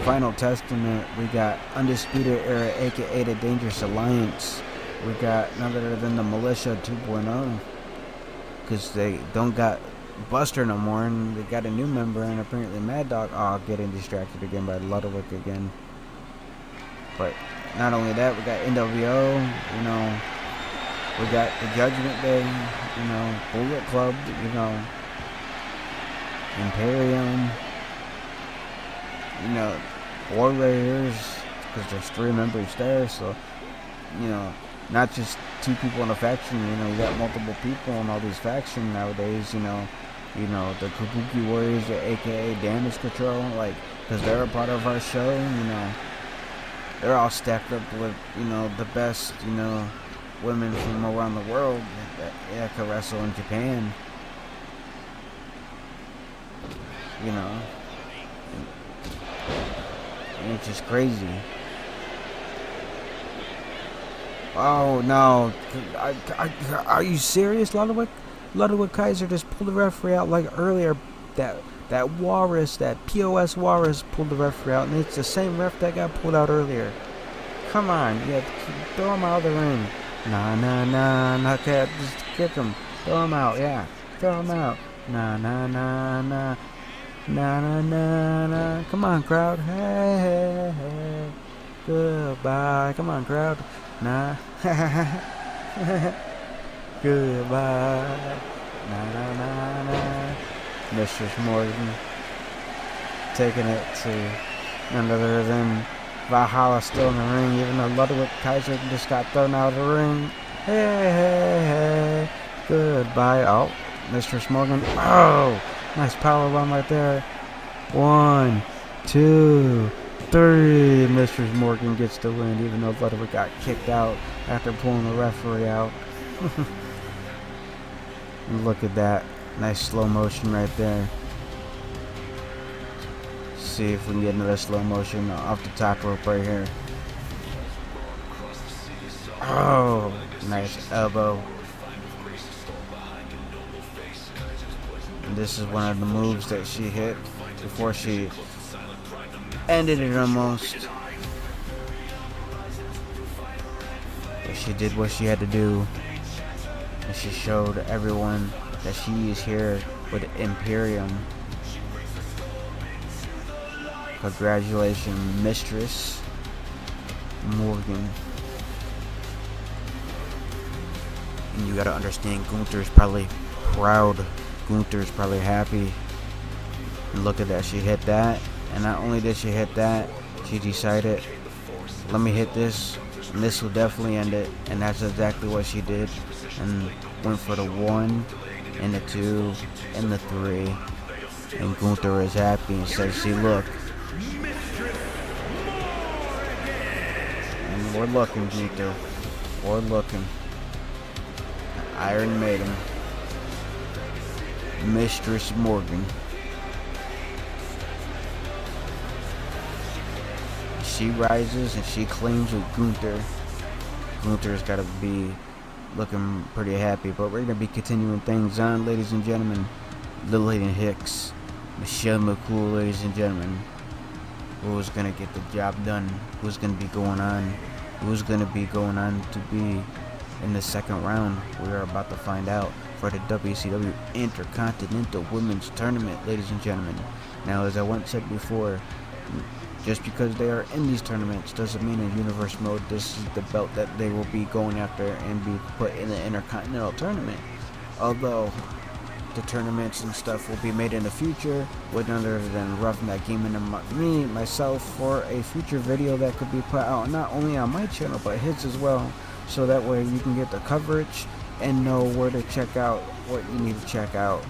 Final Testament, we got Undisputed Era, aka the Dangerous Alliance. We got none other than the Militia 2.0, because they don't got Buster no more, and they got a new member, and apparently Mad Dog, getting distracted again by Ludwig again. But not only that, we got NWO, you know, we got the Judgment Day, you know, Bullet Club, you know, Imperium, you know, War Raiders, because there's 3 members there, so, you know, not just 2 people in a faction, you know, you got multiple people in all these factions nowadays, you know, the Kabuki Warriors, aka Damage Control, like, because they're a part of our show, you know, they're all stacked up with, you know, the best, you know, women from around the world that can wrestle in Japan, you know. And it's just crazy. Oh no! Are you serious, Ludwig? Ludwig Kaiser just pulled the referee out like earlier. That Walrus, that POS Walrus pulled the referee out, and it's the same ref that got pulled out earlier. Come on, yeah, throw him out of the ring. Nah, okay, just kick him. Throw him out, yeah, throw him out. Nah. Nah. Come on, crowd. Hey. Goodbye. Come on, crowd. Nah. Goodbye. Nah. Mistress Morgan taking it to none other than Valhalla, still in the ring, even though Ludwig Kaiser just got thrown out of the ring. Hey. Goodbye. Oh, Mistress Morgan. Oh. Nice power bomb right there. 1, 2, 3. Mistress Morgan gets the win, even though Ludwig got kicked out after pulling the referee out. Look at that. Nice slow motion right there. See if we can get another slow motion off the top rope right here. Oh, nice elbow. This is one of the moves that she hit before she ended it almost. But she did what she had to do, and she showed everyone that she is here with Imperium. Congratulations, Mistress Morgan. And you gotta understand, Gunther's probably proud. Gunther's probably happy. And look at that, she hit that. And not only did she hit that, she decided, let me hit this, and this will definitely end it. And that's exactly what she did. And went for the 1, and the 2, and the 3. And Gunther is happy and says, see, look. And we're looking, Gunther. We're looking. Iron Maiden. Mistress Morgan. She rises and she cleans with Gunther. Gunther's got to be looking pretty happy, but we're going to be continuing things on, ladies and gentlemen. Lillian Hicks, Michelle McCool, ladies and gentlemen. Who's going to get the job done? Who's going to be going on? Who's going to be going on to be in the second round? We're about to find out for the WCW Intercontinental Women's Tournament, ladies and gentlemen. Now, as I once said before, just because they are in these tournaments doesn't mean in Universe Mode this is the belt that they will be going after and be put in the Intercontinental Tournament. Although the tournaments and stuff will be made in the future with none other than Roughneck Gaming and myself for a future video that could be put out not only on my channel but his as well, so that way you can get the coverage and know where to check out what you need to check out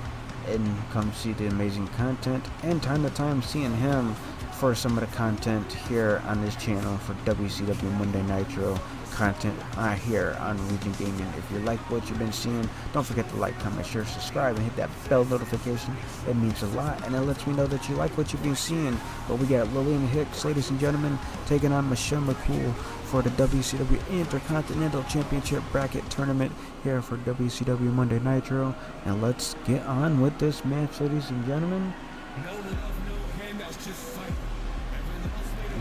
and come see the amazing content, and time to time seeing him for some of the content here on this channel for WCW Monday Nitro content here on Region Gaming. If you like what you've been seeing, don't forget to like, comment, share, subscribe, and hit that bell notification. It means a lot, and it lets me know that you like what you've been seeing. But we got Lillian Hicks, ladies and gentlemen, taking on Michelle McCool for the WCW Intercontinental Championship Bracket Tournament here for WCW Monday Nitro. And let's get on with this match, ladies and gentlemen.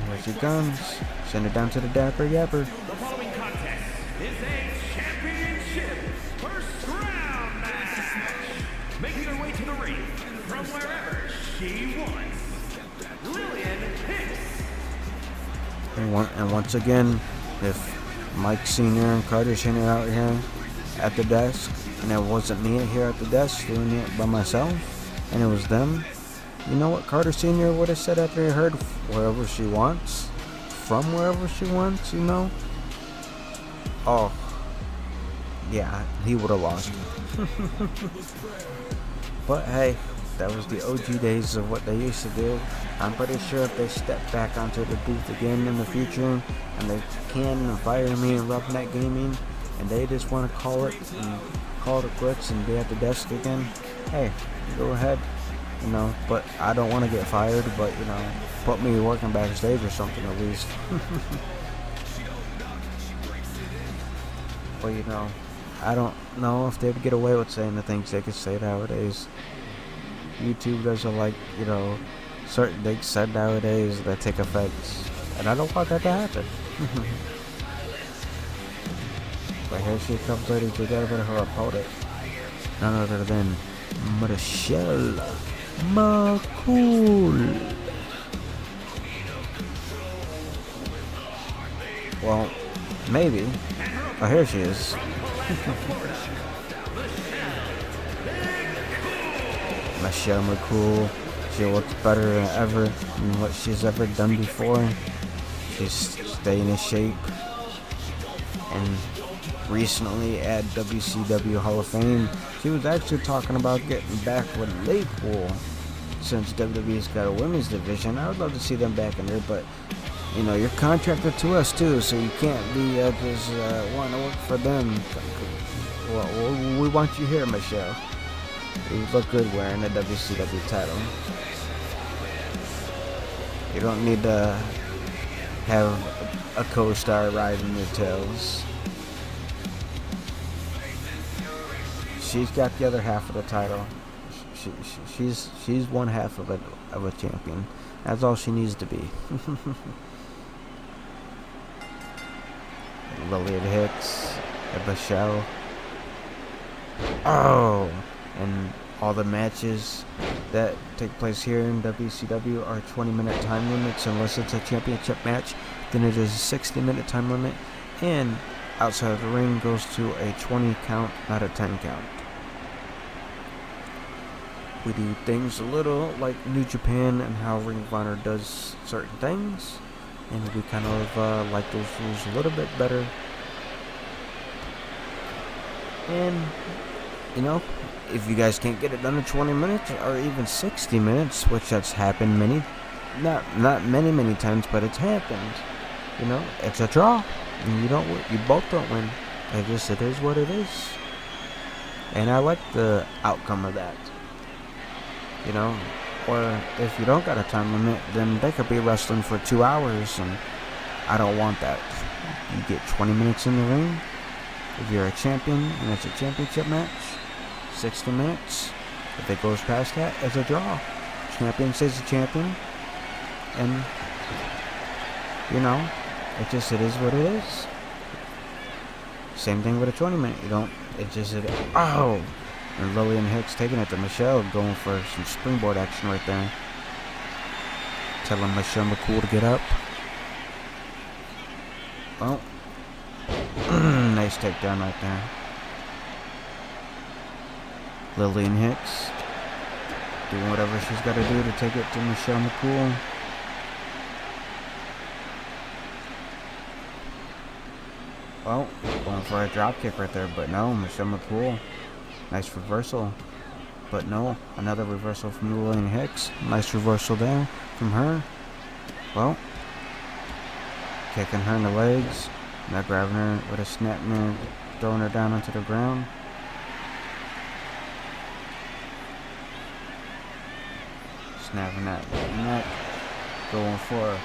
Here she comes. Send it down to the Dapper Yapper. The following contest is a championship first round match. Making her way to the ring from wherever she wants, Lillian Hicks. And once again, if Mike Sr. and Karter Sr. out here at the desk, and it wasn't me here at the desk doing it by myself, and it was them, you know what Karter Sr. would have said after he heard wherever she wants, from wherever she wants, you know? Oh, yeah, he would have lost. But hey, that was the OG days of what they used to do. I'm pretty sure if they step back onto the booth again in the future, and they can fire me in Roughneck Gaming, and they just want to call it quits and be at the desk again, hey, go ahead. You know, but I don't want to get fired, but, you know, put me working backstage or something at least. But, you know, I don't know if they'd get away with saying the things they could say nowadays. YouTube doesn't like, you know, certain things said nowadays that take effect, and I don't want that to happen. But here she comes, ladies and gentlemen, her opponent, none other than Michelle McCool. Well, maybe. Oh, here she is. Michelle McCool. She looks better than ever than what she's ever done before. She's staying in shape. And recently at WCW Hall of Fame, she was actually talking about getting back with Laypool. Since WWE's got a women's division, I would love to see them back in there, but you know, you're contracted to us too, so you can't be just wanting to work for them. Well, we want you here, Michelle. You look good wearing the WCW title. You don't need to have a co-star riding your tails. She's got the other half of the title. She's one half of a champion. That's all she needs to be. Lillian Hicks and Michelle. Oh, and all the matches that take place here in WCW are 20-minute time limits. Unless it's a championship match, then it is a 60-minute time limit. And outside of the ring goes to a 20 count, not a 10 count. We do things a little like New Japan and how Ring of Honor does certain things. And we kind of like those rules a little bit better. And, you know, if you guys can't get it done in 20 minutes or even 60 minutes, which that's happened not many times, but it's happened. You know, it's a draw, and you both don't win. It is what it is. And I like the outcome of that. You know, or if you don't got a time limit, then they could be wrestling for 2 hours, and I don't want that. You get 20 minutes in the ring. If you're a champion and it's a championship match, 60 minutes. If it goes past that, it's a draw. Champion stays a champion. And, you know, it is what it is. Same thing with a 20-minute. Oh! And Lillian Hicks taking it to Michelle, going for some springboard action right there. Telling Michelle McCool to get up. Well, nice takedown right there. Lillian Hicks doing whatever she's got to do to take it to Michelle McCool. Well, going for a drop kick right there, but no, Michelle McCool. Nice reversal. But no, another reversal from Lillian Hicks. Nice reversal there from her. Well, kicking her in the legs. Now grabbing her with a snap move, throwing her down onto the ground. Snapping that neck. Going for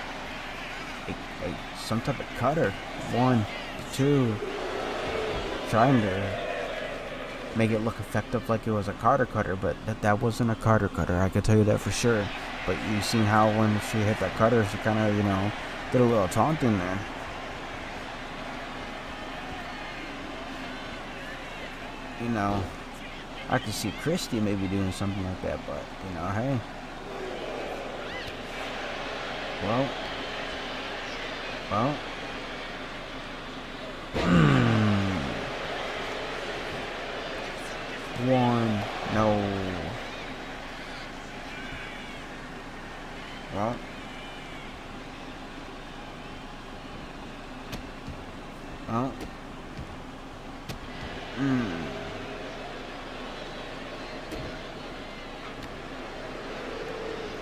some type of cutter. 1, 2. Trying to make it look effective like it was a Karter cutter, but that wasn't a Karter cutter. I can tell you that for sure. But you seen how when she hit that cutter, she kind of, you know, did a little taunting there. You know, I could see Christy maybe doing something like that, but, you know, hey. Well. 1, no. Well.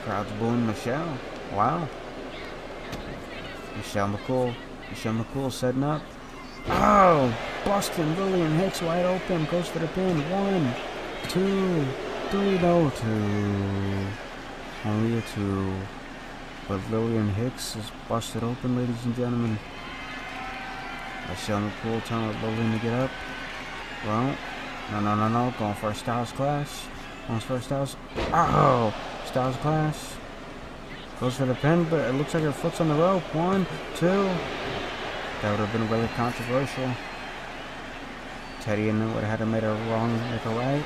Crowd's booing Michelle. Wow. Michelle McCool setting up. Oh, busting Lillian Hicks wide open. Goes for the pin. 1, 2, 3. No, 2. Only a 2. But Lillian Hicks is busted open, ladies and gentlemen. Michelle McCool telling Lillian to get up. Well, no. Going for a Styles Clash. Going for a Styles. Oh, Styles Clash. Goes for the pin, but it looks like her foot's on the rope. 1, 2. That would have been really controversial. Teddy and would have had to made a wrong, make a right.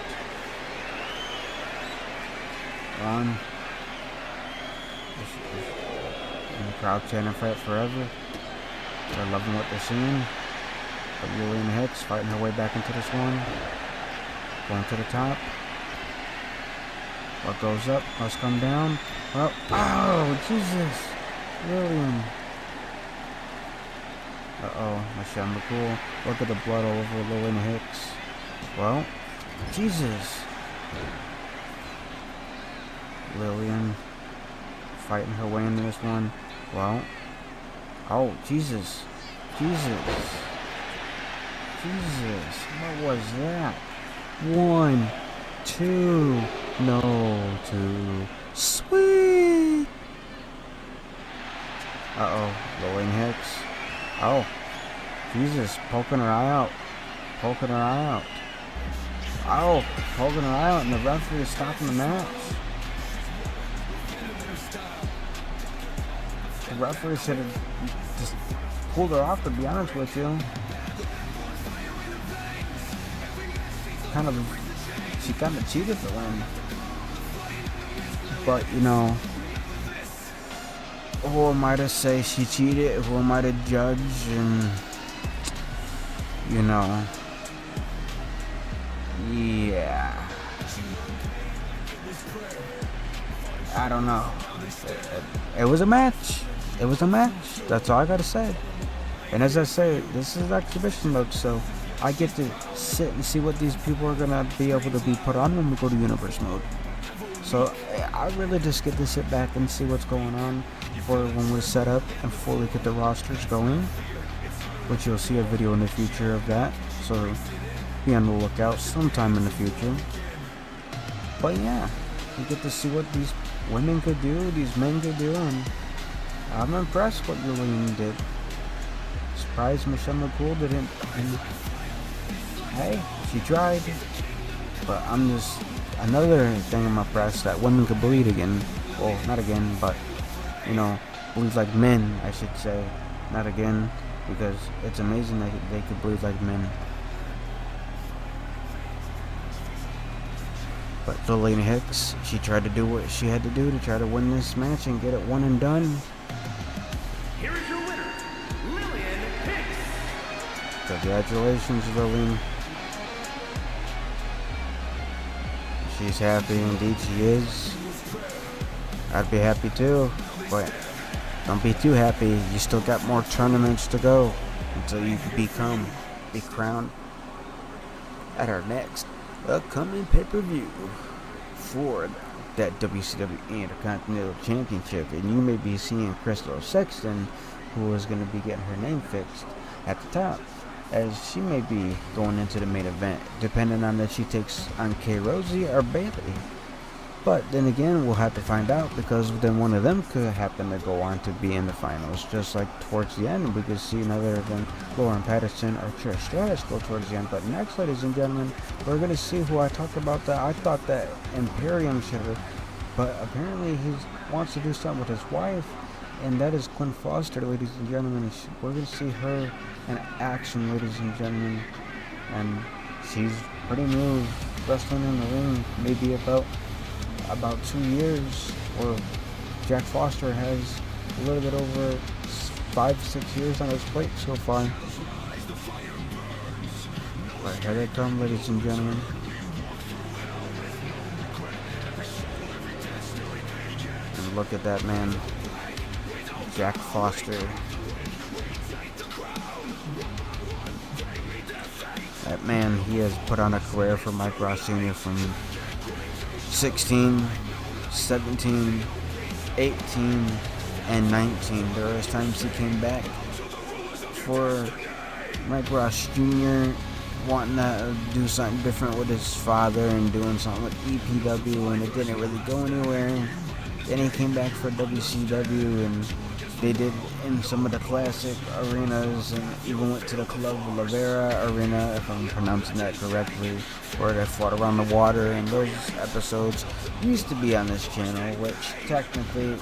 1. And the crowd chanting for it forever. They're loving what they're seeing. But Lillian Hicks fighting her way back into this one. Going to the top. What goes up must come down. Well, oh, Jesus. Lillian. Uh-oh, Michelle McCool. Look at the blood all over Lillian Hicks. Well, Jesus. Lillian fighting her way into this one. Well, oh, Jesus. What was that? 1, 2. No, 2. Sweet. Uh-oh, Lillian Hicks. Oh, Jesus, poking her eye out. Oh, poking her eye out, and the referee is stopping the match. The referee should have just pulled her off, to be honest with you. She kind of cheated the win. But, you know, who am I to say she cheated? Who am I to judge? And, you know, yeah. I don't know. It was a match. It was a match. That's all I gotta say. And as I say, this is exhibition mode, so I get to sit and see what these people are gonna be able to be put on when we go to universe mode. So I really just get to sit back and see what's going on for when we're set up and fully get the rosters going, which you'll see a video in the future of that. So be on the lookout sometime in the future. But yeah, you get to see what these women could do, these men could do, and I'm impressed what Lillian did. Surprised Michelle McCool didn't, and hey, she tried. But I'm just, another thing I'm impressed that women could bleed again. Well, not again, but, you know, bleed like men, I should say. Not again, because it's amazing that they could bleed like men. But Lillian Hicks, she tried to do what she had to do to try to win this match and get it one and done. Here is your winner, Lillian Hicks. Congratulations, Lillian. She's happy, indeed she is. I'd be happy too, but don't be too happy. You still got more tournaments to go until you can be crowned at our next upcoming pay-per-view for that WCW Intercontinental Championship. And you may be seeing Crystal Sexton, who is going to be getting her name fixed at the top, as she may be going into the main event, depending on if she takes on K. Rosie or Bayley. But then again, we'll have to find out, because then one of them could happen to go on to be in the finals. Just like towards the end, we could see another than Lauren Patterson or Trish Stratus go towards the end. But next, ladies and gentlemen, we're going to see who I talked about that I thought that Imperium should have. But apparently he wants to do something with his wife, and that is Quinn Foster, ladies and gentlemen. We're going to see her in action, ladies and gentlemen. And she's pretty new wrestling in the ring, maybe about 2 years, or Jack Foster has a little bit over 5-6 years on his plate so far. But here they come, ladies and gentlemen. And look at that man, Jack Foster. That man, he has put on a career for Mike Ross Sr. from 16, 17, 18, and 19. There was times he came back for Mike Ross Jr. wanting to do something different with his father and doing something with EPW, and it didn't really go anywhere. Then he came back for WCW, and they did in some of the classic arenas, and even went to the Club Lavera arena, if I'm pronouncing that correctly, where they fought around the water. And those episodes used to be on this channel, which technically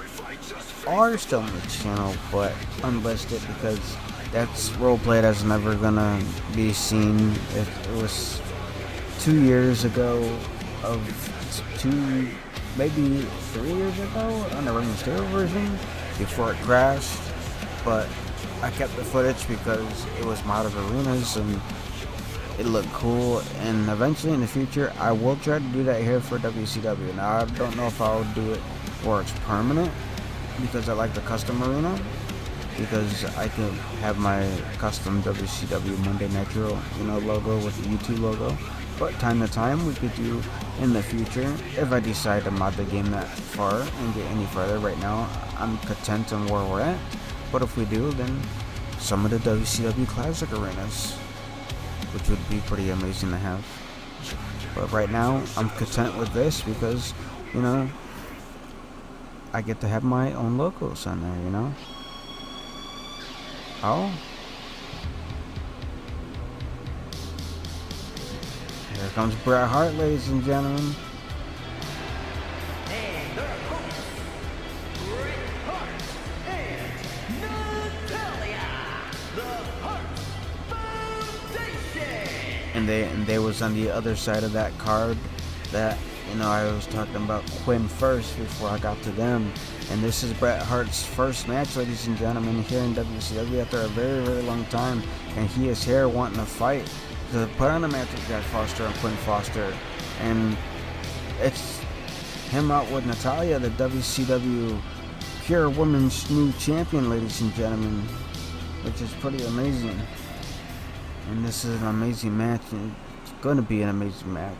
are still on this channel, but unlisted, because that's roleplay that's never gonna be seen. It was 2 years ago, maybe 3 years ago, on the Ring of Steel version, before it crashed. But I kept the footage because it was modded arenas and it looked cool, and eventually in the future I will try to do that here for WCW. Now I don't know if I'll do it where it's permanent, because I like the custom arena, because I can have my custom WCW Monday Nitro, logo with the YouTube logo. But time to time we could do in the future, if I decide to mod the game that far and get any further. Right now I'm content on where we're at, but if we do, then some of the WCW Classic arenas, which would be pretty amazing to have. But right now I'm content with this, because I get to have my own logos on there. Oh, here comes Bret Hart, ladies and gentlemen. And their opponents, Bret Hart and Natalia. and they was on the other side of that card. That, you know, I was talking about Quinn first before I got to them. And this is Bret Hart's first match, ladies and gentlemen, here in WCW after a very, very long time. And he is here wanting to fight to put on a match with Jack Foster and Quinn Foster. And it's him out with Natalya, the WCW Pure Women's new champion, ladies and gentlemen, which is pretty amazing. And this is an amazing match, and it's going to be an amazing match.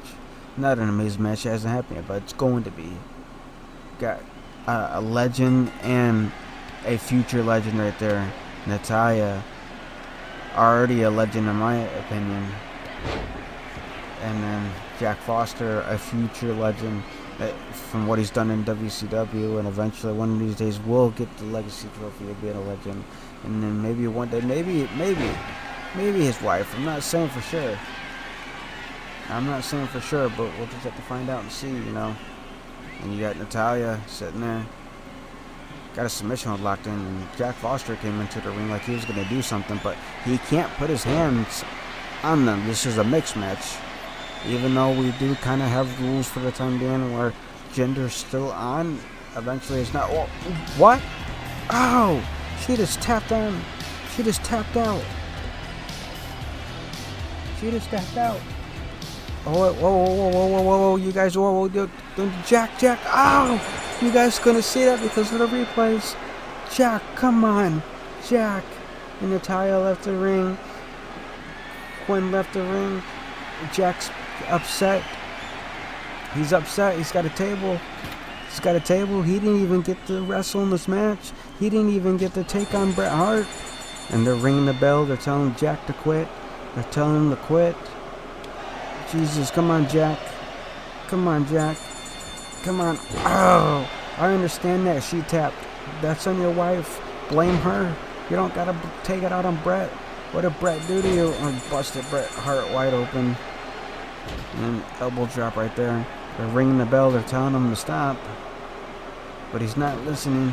Not an amazing match, it hasn't happened yet, but it's going to be. Got a legend and a future legend right there. Natalya, already a legend in my opinion. And then Jack Foster, a future legend from what he's done in WCW, and eventually one of these days will get the legacy trophy of being a legend. And then maybe one day, maybe his wife. I'm not saying for sure. But we'll just have to find out and see, you know. And you got Natalya sitting there. Got a submission hold locked in, and Jack Foster came into the ring like he was going to do something, but he can't put his hands on them. This is a mixed match. Even though we do kind of have rules for the time being where gender's still on, eventually it's not. Oh, what? Oh! She just tapped on. She just tapped out. Oh, whoa, you guys, Jack, ow! You guys couldn't see that because of the replays. Jack, come on, Jack. And Natalya left the ring. Quinn left the ring. Jack's upset. He's upset. He's got a table. He didn't even get to wrestle in this match. He didn't even get to take on Bret Hart. And they're ringing the bell. They're telling Jack to quit. They're telling him to quit. Jesus, come on, Jack. Come on. Oh, I understand that she tapped. That's on your wife. Blame her. You don't gotta take it out on Bret. What did Bret do to you? Oh, busted Bret Hart wide open. And elbow drop right there. They're ringing the bell. They're telling him to stop. But he's not listening.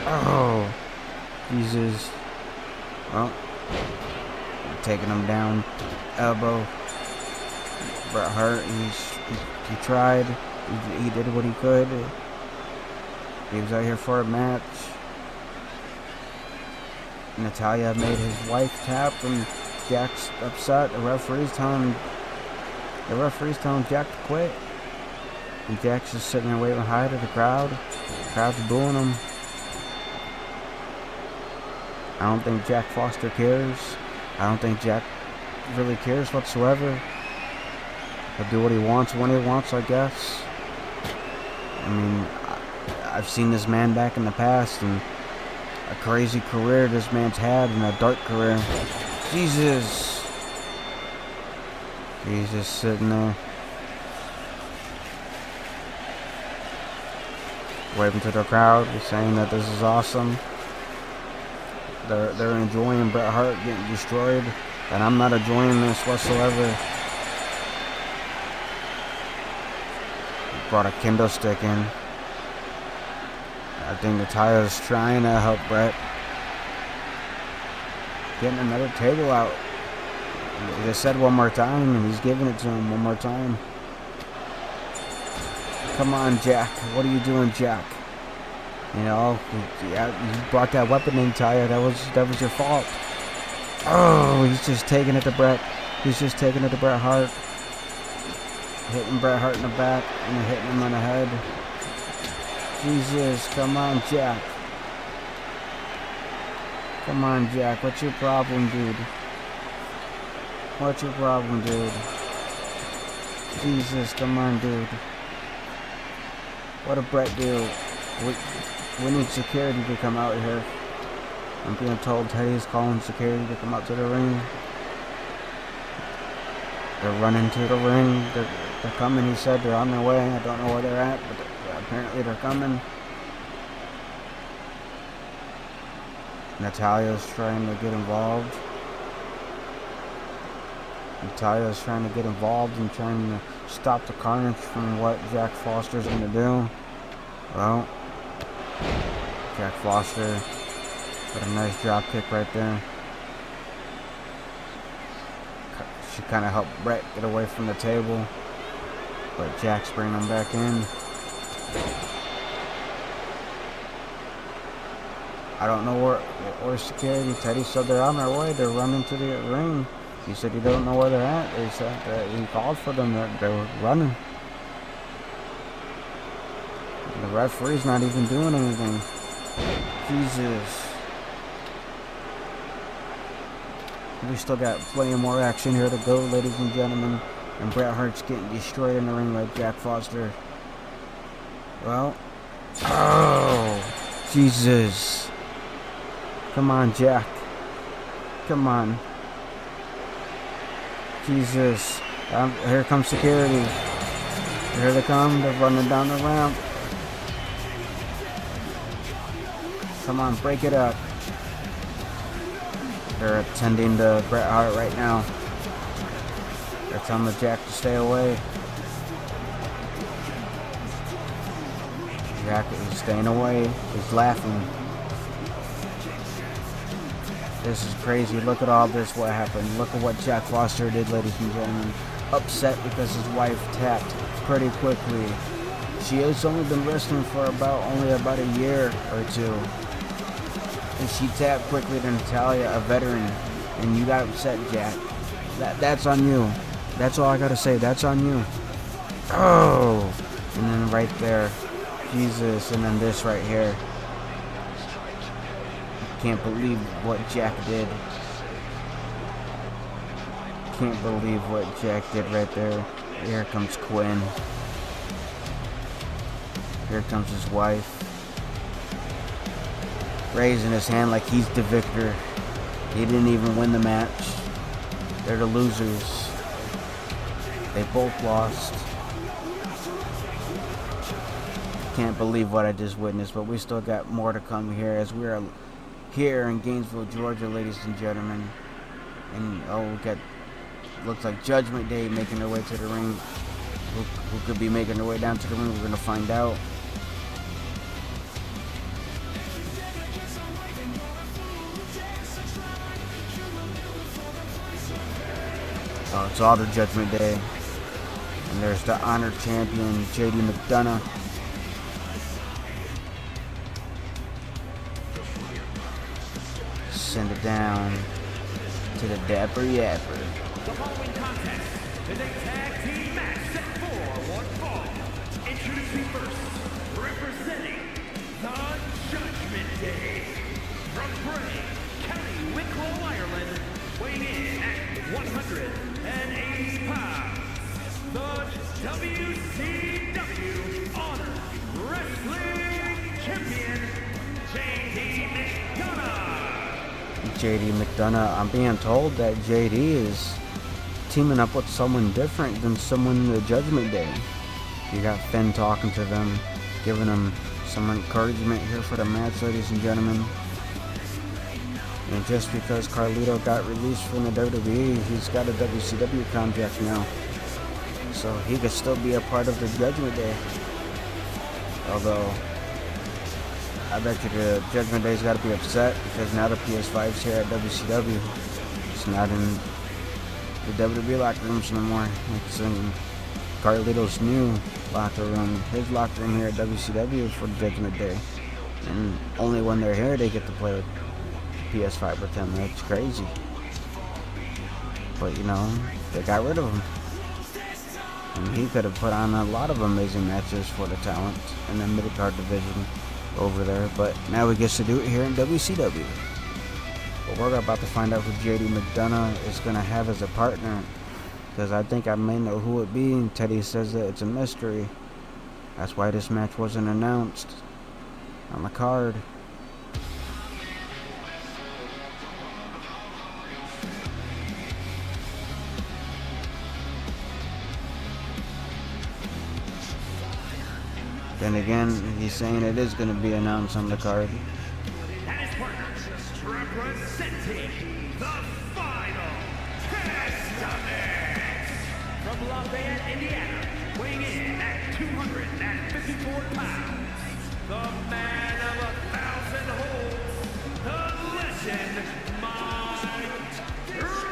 Oh, Jesus. Well, taking him down. Elbow. Bret Hart, he tried. He did what he could. He was out here for a match. Natalya made his wife tap, and Jack's upset. The referee's telling Jack to quit. And Jack's just sitting there waving hi to the crowd. The crowd's booing him. I don't think Jack Foster cares. I don't think Jack really cares whatsoever. He'll do what he wants when he wants, I guess. I mean, I've seen this man back in the past, and a crazy career this man's had, and a dark career. Jesus. He's just sitting there, waving to the crowd, saying that this is awesome. They're enjoying Bret Hart getting destroyed, and I'm not enjoying this whatsoever. Brought a kendo stick in. I think Natalya's trying to help Bret. Getting another table out. They said one more time, and he's giving it to him one more time. Come on, Jack. What are you doing, Jack? You know, you brought that weapon in, Natalya. That was your fault. Oh, he's just taking it to Bret. He's just taking it to Bret Hart. Hitting Bret Hart in the back and hitting him on the head. Jesus, come on, Jack. Come on, Jack. What's your problem, dude? What's your problem, dude? Jesus, come on, dude. What did Bret do? We need security to come out here. I'm being told Teddy's calling security to come out to the ring. They're running to the ring. They're coming, he said. They're on their way. I don't know where they're at, but apparently they're coming. Natalya's trying to get involved. Natalya's trying to get involved and trying to stop the carnage from what Jack Foster's going to do. Well, Jack Foster got a nice drop kick right there. She kind of helped Britt get away from the table, but Jack's bringing him back in. I don't know where's security. Teddy said they're on their way. They're running to the ring. He said he don't know where they're at. They said that he called for them. They're running. The referee's not even doing anything. Jesus. We still got plenty more action here to go, ladies and gentlemen. And Bret Hart's getting destroyed in the ring by Jack Foster. Well. Oh. Jesus. Come on, Jack. Come on. Jesus. Here comes security. Here they come. They're running down the ramp. Come on, break it up. They're attending to Bret Hart right now. They're telling the Jack to stay away. Jack is staying away. He's laughing. This is crazy. Look at all this, what happened. Look at what Jack Foster did, ladies and gentlemen. Upset because his wife tapped pretty quickly. She has only been wrestling for only about a year or two. And she tapped quickly to Natalia, a veteran. And you got upset, Jack. That's on you. That's all I gotta say. That's on you. Oh! And then right there. Jesus. And then this right here. Can't believe what Jack did. Can't believe what Jack did right there. Here comes Quinn. Here comes his wife. Raising his hand like he's the victor. He didn't even win the match. They're the losers. They both lost. Can't believe what I just witnessed, but we still got more to come here as we are here in Gainesville, Georgia, ladies and gentlemen. And we got, looks like Judgment Day making their way to the ring. Who could be making their way down to the ring? We're gonna find out. Oh, it's all the Judgment Day. And there's the Honored Champion, JD McDonough. Send it down to the Dapper Yapper. The following contest is a tag team match set for one fall. Introducing first, representing the Judgment Day. From Bray, County Wicklow, Ireland, weighing in at 180 pounds. The WCW Honor Wrestling Champion, JD McDonough. JD McDonough. I'm being told that JD is teaming up with someone different than someone in the Judgment Day. You got Finn talking to them, giving them some encouragement here for the match, ladies and gentlemen. And just because Carlito got released from the WWE, he's got a WCW contract now. So he could still be a part of the Judgment Day. Although, I bet you the Judgment Day's got to be upset because now the PS5's here at WCW. It's not in the WWE locker rooms no more. It's in Carlito's new locker room. His locker room here at WCW is for the Judgment Day. And only when they're here they get to play with the PS5 with them. That's crazy. But you know, they got rid of him. And he could have put on a lot of amazing matches for the talent in the mid-card division over there, but now he gets to do it here in WCW. But we're about to find out who JD McDonough is going to have as a partner, because I think I may know who it be, and Teddy says that it's a mystery. That's why this match wasn't announced on the card. Then again, he's saying it is going to be announced on the card. And his partners representing the final Testament from Lafayette, Indiana, weighing in at 254 pounds, the man of 1,000 holds, the legend, Mike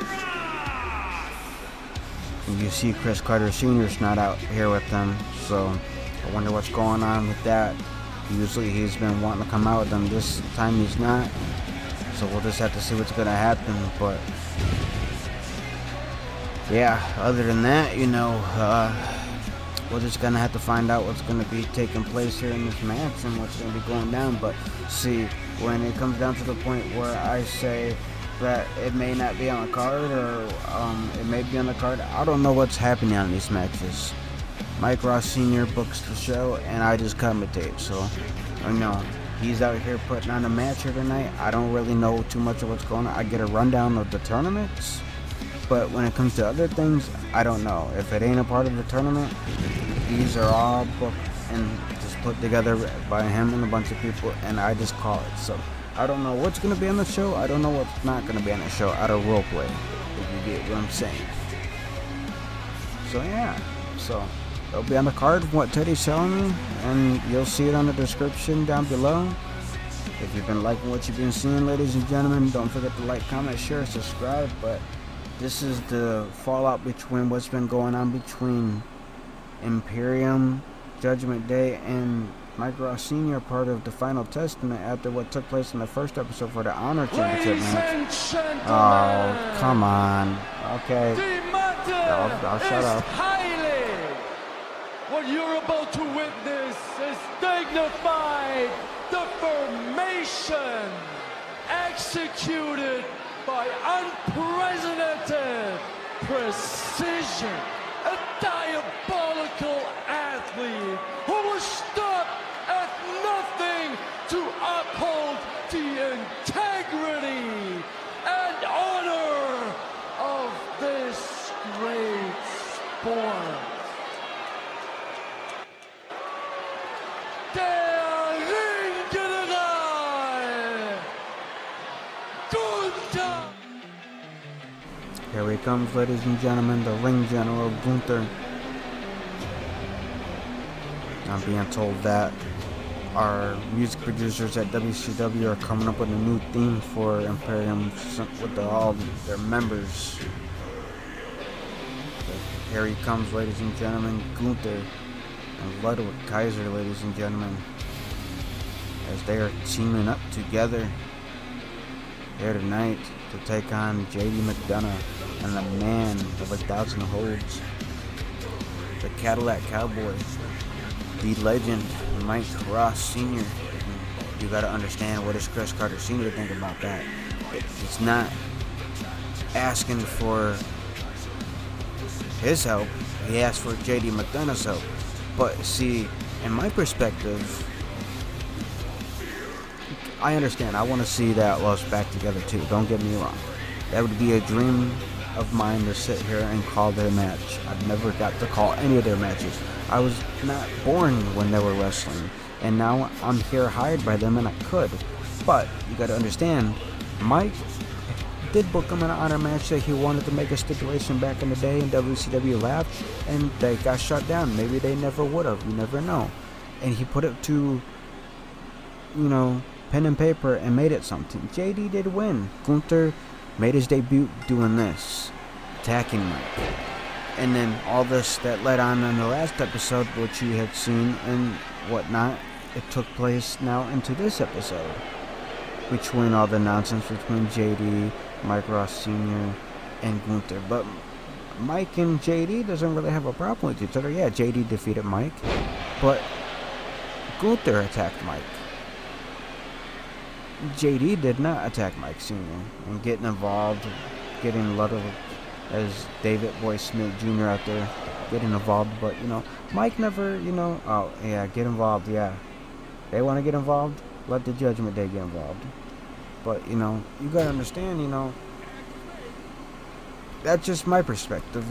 Ross. see Cris Karter Sr.'s not out here with them, so I wonder what's going on with that. Usually he's been wanting to come out with them. This time he's not, so we'll just have to see what's going to happen. But yeah, other than that, we're just going to have to find out what's going to be taking place here in this match and what's going to be going down. But see, when it comes down to the point where I say that it may not be on the card, or it may be on the card, I don't know what's happening on these matches. Mike Ross Sr. books the show and I just commentate, so I know he's out here putting on a match here tonight. I don't really know too much of what's going on. I get a rundown of the tournaments, but when it comes to other things, I don't know. If it ain't a part of the tournament, these are all booked and just put together by him and a bunch of people, and I just call it. So I don't know what's going to be on the show. I don't know what's not going to be on the show out of roleplay, if you get what I'm saying. So yeah, so it'll be on the card from what Teddy's telling me, and you'll see it on the description down below. If you've been liking what you've been seeing, ladies and gentlemen, don't forget to like, comment, share, subscribe. But this is the fallout between what's been going on between Imperium, Judgment Day, and Mike Ross Sr., part of the Final Testament after what took place in the first episode for the Honor Championship match. Oh, come on. Okay. I'll shut up. What you're about to witness is dignified deformation executed by unprecedented precision. A diabolical athlete who will stop at nothing to uphold the integrity and honor of this great sport. Here he comes, ladies and gentlemen, the ring general, Gunther. I'm being told that our music producers at WCW are coming up with a new theme for Imperium with all their members. But here he comes, ladies and gentlemen, Gunther and Ludwig Kaiser, ladies and gentlemen, as they are teaming up together here tonight to take on JD McDonough and the man of 1,000 holds, the Cadillac Cowboy, the legend Mike Ross Sr. You gotta understand, what does Cris Karter Sr. think about that? It's not asking for his help, he asked for JD McDonough's help. But see, in my perspective, I understand. I want to see the Outlaws back together too. Don't get me wrong. That would be a dream of mine to sit here and call their match. I've never got to call any of their matches. I was not born when they were wrestling, and now I'm here hired by them, and I could. But you got to understand, Mike did book him in an honor match that he wanted to make a stipulation back in the day, and WCW laughed, and they got shut down. Maybe they never would have. You never know. And he put it to, pen and paper and made it something. JD did win. Gunther made his debut doing this, attacking Mike. And then all this that led on in the last episode, which you had seen and whatnot, it took place now into this episode. Between all the nonsense between JD, Mike Ross Sr., and Gunther. But Mike and JD doesn't really have a problem with each other. Yeah, JD defeated Mike, but Gunther attacked Mike. JD did not attack Mike Sr. and getting involved, getting Ludwig, as David Boy Smith Jr. out there, getting involved. But, Mike never, get involved, yeah. They want to get involved, let the Judgment Day get involved. But, you got to understand, that's just my perspective,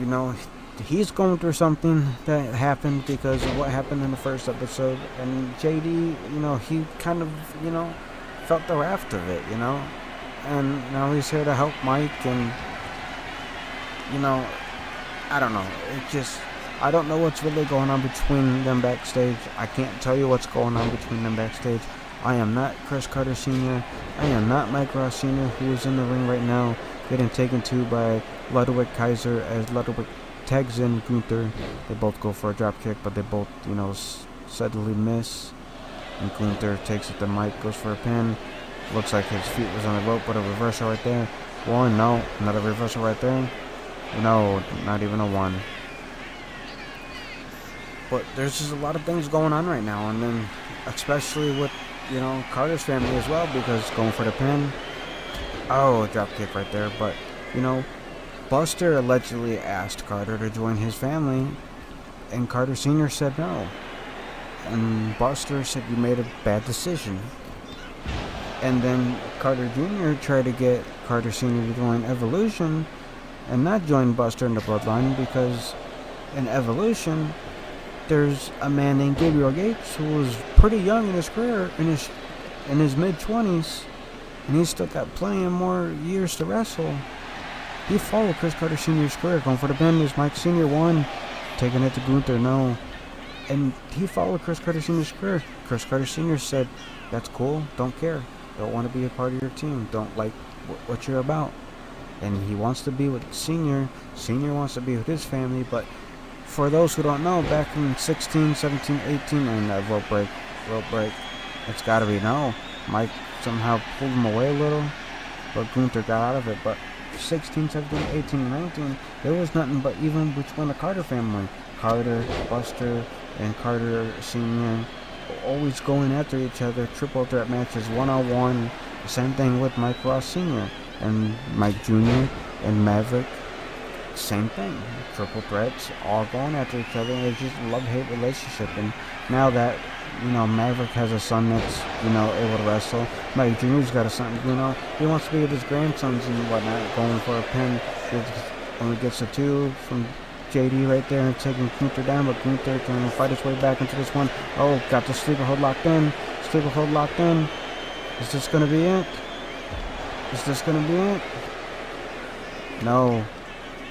He's going through something that happened because of what happened in the first episode. And JD, he kind of, felt the raft of it, and now he's here to help Mike. And I don't know, I don't know what's really going on between them backstage. I can't tell you what's going on between them backstage. I am not Cris Karter Sr. I am not Mike Ross Sr., who is in the ring right now getting taken to by Ludwig Kaiser as Ludwig tags in Gunther. They both go for a drop kick, but they both, you know, suddenly miss. And Gunther takes it to Mike, goes for a pin. Looks like his feet was on the rope, but a reversal right there. One, no, not a reversal right there. No, not even a one. But there's just a lot of things going on right now, and then especially with, you know, Karter's family as well, because going for the pin. Oh, a drop kick right there. But, you know, Buster allegedly asked Karter to join his family, and Karter Sr. said no. And Buster said, you made a bad decision. And then Karter Jr. tried to get Karter Sr. to join Evolution and not join Buster in the Bloodline, because in Evolution, there's a man named Gabriel Gates who was pretty young in his career, in his mid-20s, and he's still got plenty of more years to wrestle. He followed Chris Karter Sr.'s career, going for the pin. There's Mike Sr. won, taking it to Gunther, no. And he followed Chris Karter Sr.'s career. Chris Karter Sr. said, that's cool, don't care. Don't want to be a part of your team. Don't like what you're about. And he wants to be with Senior. Senior wants to be with his family. But for those who don't know, back in 16, 17, 18, and that rope break, it's got to be no. Mike somehow pulled him away a little, but Gunther got out of it. But 16, 17, 18, and 19, there was nothing but even between the Karter family. Karter, Buster, and Karter Sr. always going after each other. Triple threat matches, one-on-one. Same thing with Mike Ross Sr. and Mike Jr. and Maverick. Same thing. Triple threats, all going after each other. It's just a love-hate relationship. And now that, you know, Maverick has a son that's, you know, able to wrestle. Mike Jr.'s got a son, you know, he wants to be with his grandsons and whatnot, going for a pin. He only gets a 2 from JD right there and taking Gunther down, but Gunther can fight his way back into this one. Oh, got the sleeper hold locked in. Sleeper hold locked in. Is this going to be it? Is this going to be it? No.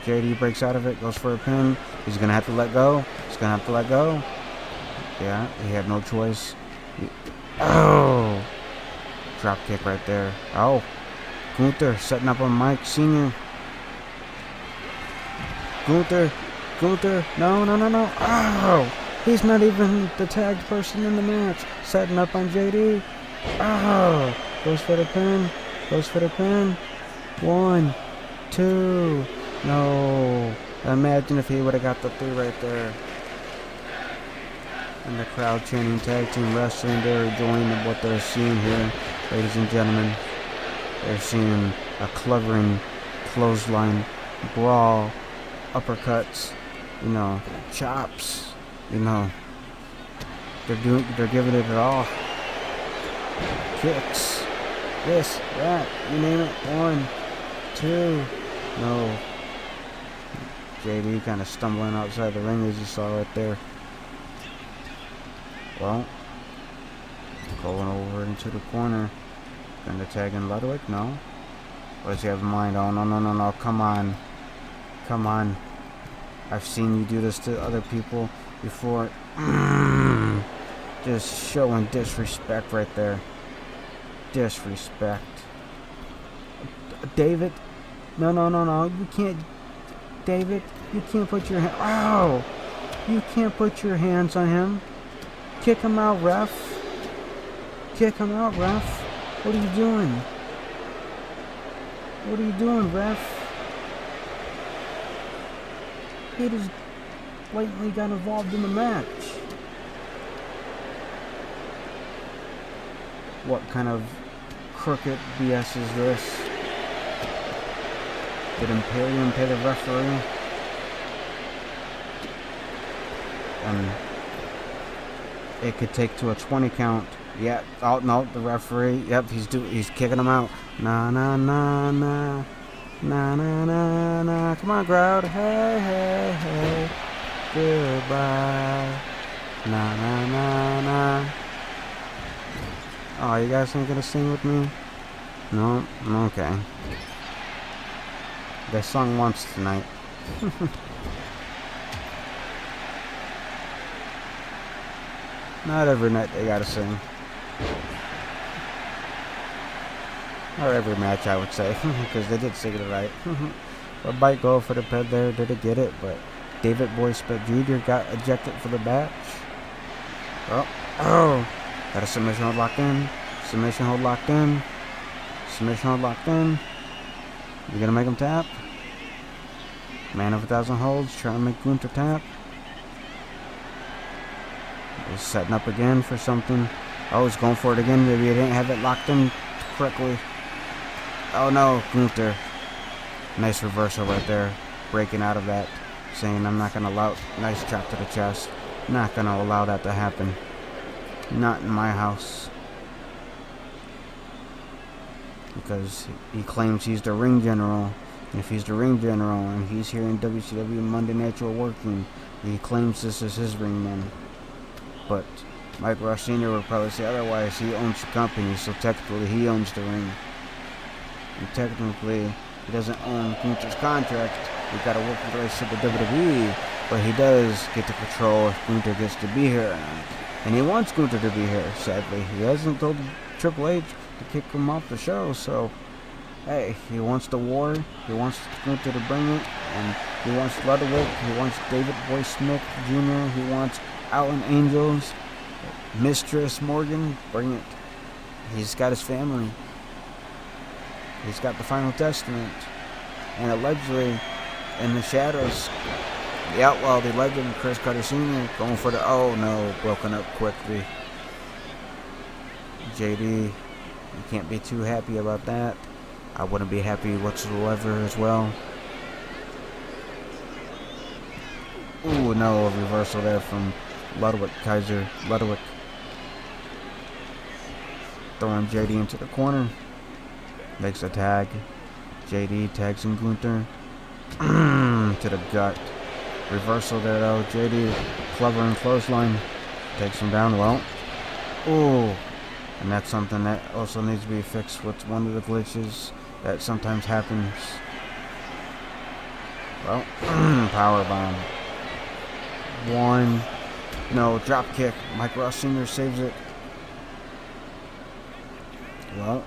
JD breaks out of it, goes for a pin. He's going to have to let go. He's going to have to let go. Yeah, he had no choice. Oh! Drop kick right there. Oh. Gunther setting up on Mike Sr. Gunther, no. Oh, he's not even the tagged person in the match. Setting up on JD. Oh, goes for the pin. 1, 2, no. Imagine if he would have got the 3 right there. And the crowd chanting tag team wrestling. They're enjoying what they're seeing here, ladies and gentlemen. They're seeing a clovering clothesline brawl. Uppercuts, you know, chops, you know, they're giving it all. Kicks, this, that, you name it. 1, 2, no. JD kind of stumbling outside the ring, as you saw right there. Well, going over into the corner. Gonna tag in Ludwig? No. What does he have in mind? Oh, no, come on. Come on. I've seen you do this to other people before. Just showing disrespect right there. Disrespect. David? No. You can't. David, you can't put your hand. Oh! You can't put your hands on him. Kick him out, ref. Kick him out, ref. What are you doing? What are you doing, ref? He just blatantly got involved in the match. What kind of crooked BS is this? Did Imperium pay the referee? And it could take to a 20 count. Yep. Oh no, the referee. Yep, he's kicking him out. Nah. Nah. Come on, crowd. Hey. Goodbye. Nah. Oh, you guys ain't gonna sing with me? No? Okay. They sung once tonight. Not every night they gotta sing. Or every match, I would say, because they did sing it right. But Bite go for the ped there, did it get it, but David Boy Smith Jr. got ejected for the match. Oh, got a submission hold locked in. Submission hold locked in. Submission hold locked in. You gonna make him tap? Man of 1,000 holds, trying to make Gunther tap. He's setting up again for something. Oh, he's going for it again. Maybe he didn't have it locked in correctly. Oh no, Gunther. Nice reversal right there. Breaking out of that. Saying, I'm not going to allow... Nice chop to the chest. Not going to allow that to happen. Not in my house. Because he claims he's the ring general. And if he's the ring general and he's here in WCW Monday Nitro working, he claims this is his ring man. But Mike Ross Sr. would probably say otherwise. He owns the company, so technically he owns the ring. And technically, he doesn't own Gunther's contract. We got to work with the relationship with WWE, but he does get to control if Gunther gets to be here. And he wants Gunther to be here, sadly. He hasn't told Triple H to kick him off the show, so hey, he wants the war. He wants Gunther to bring it, and he wants Ludwig. He wants David Boy Smith Jr. He wants Alan Angels, Mistress Morgan. Bring it. He's got his family. He's got the Final Testament, and allegedly, in the shadows, the Outlaw, the legend, Kris Karter Sr. going for the, oh no, broken up quickly. JD, you can't be too happy about that. I wouldn't be happy whatsoever as well. Ooh, no, a reversal there from Ludwig Kaiser. Ludwig throwing JD into the corner. Makes a tag. JD tags in Gunther. To the gut. Reversal there though. JD clever and clothesline. Takes him down well. Ooh. And that's something that also needs to be fixed with one of the glitches that sometimes happens. Well, powerbomb. One. No, drop kick. Mike Ross Sr. saves it. Well,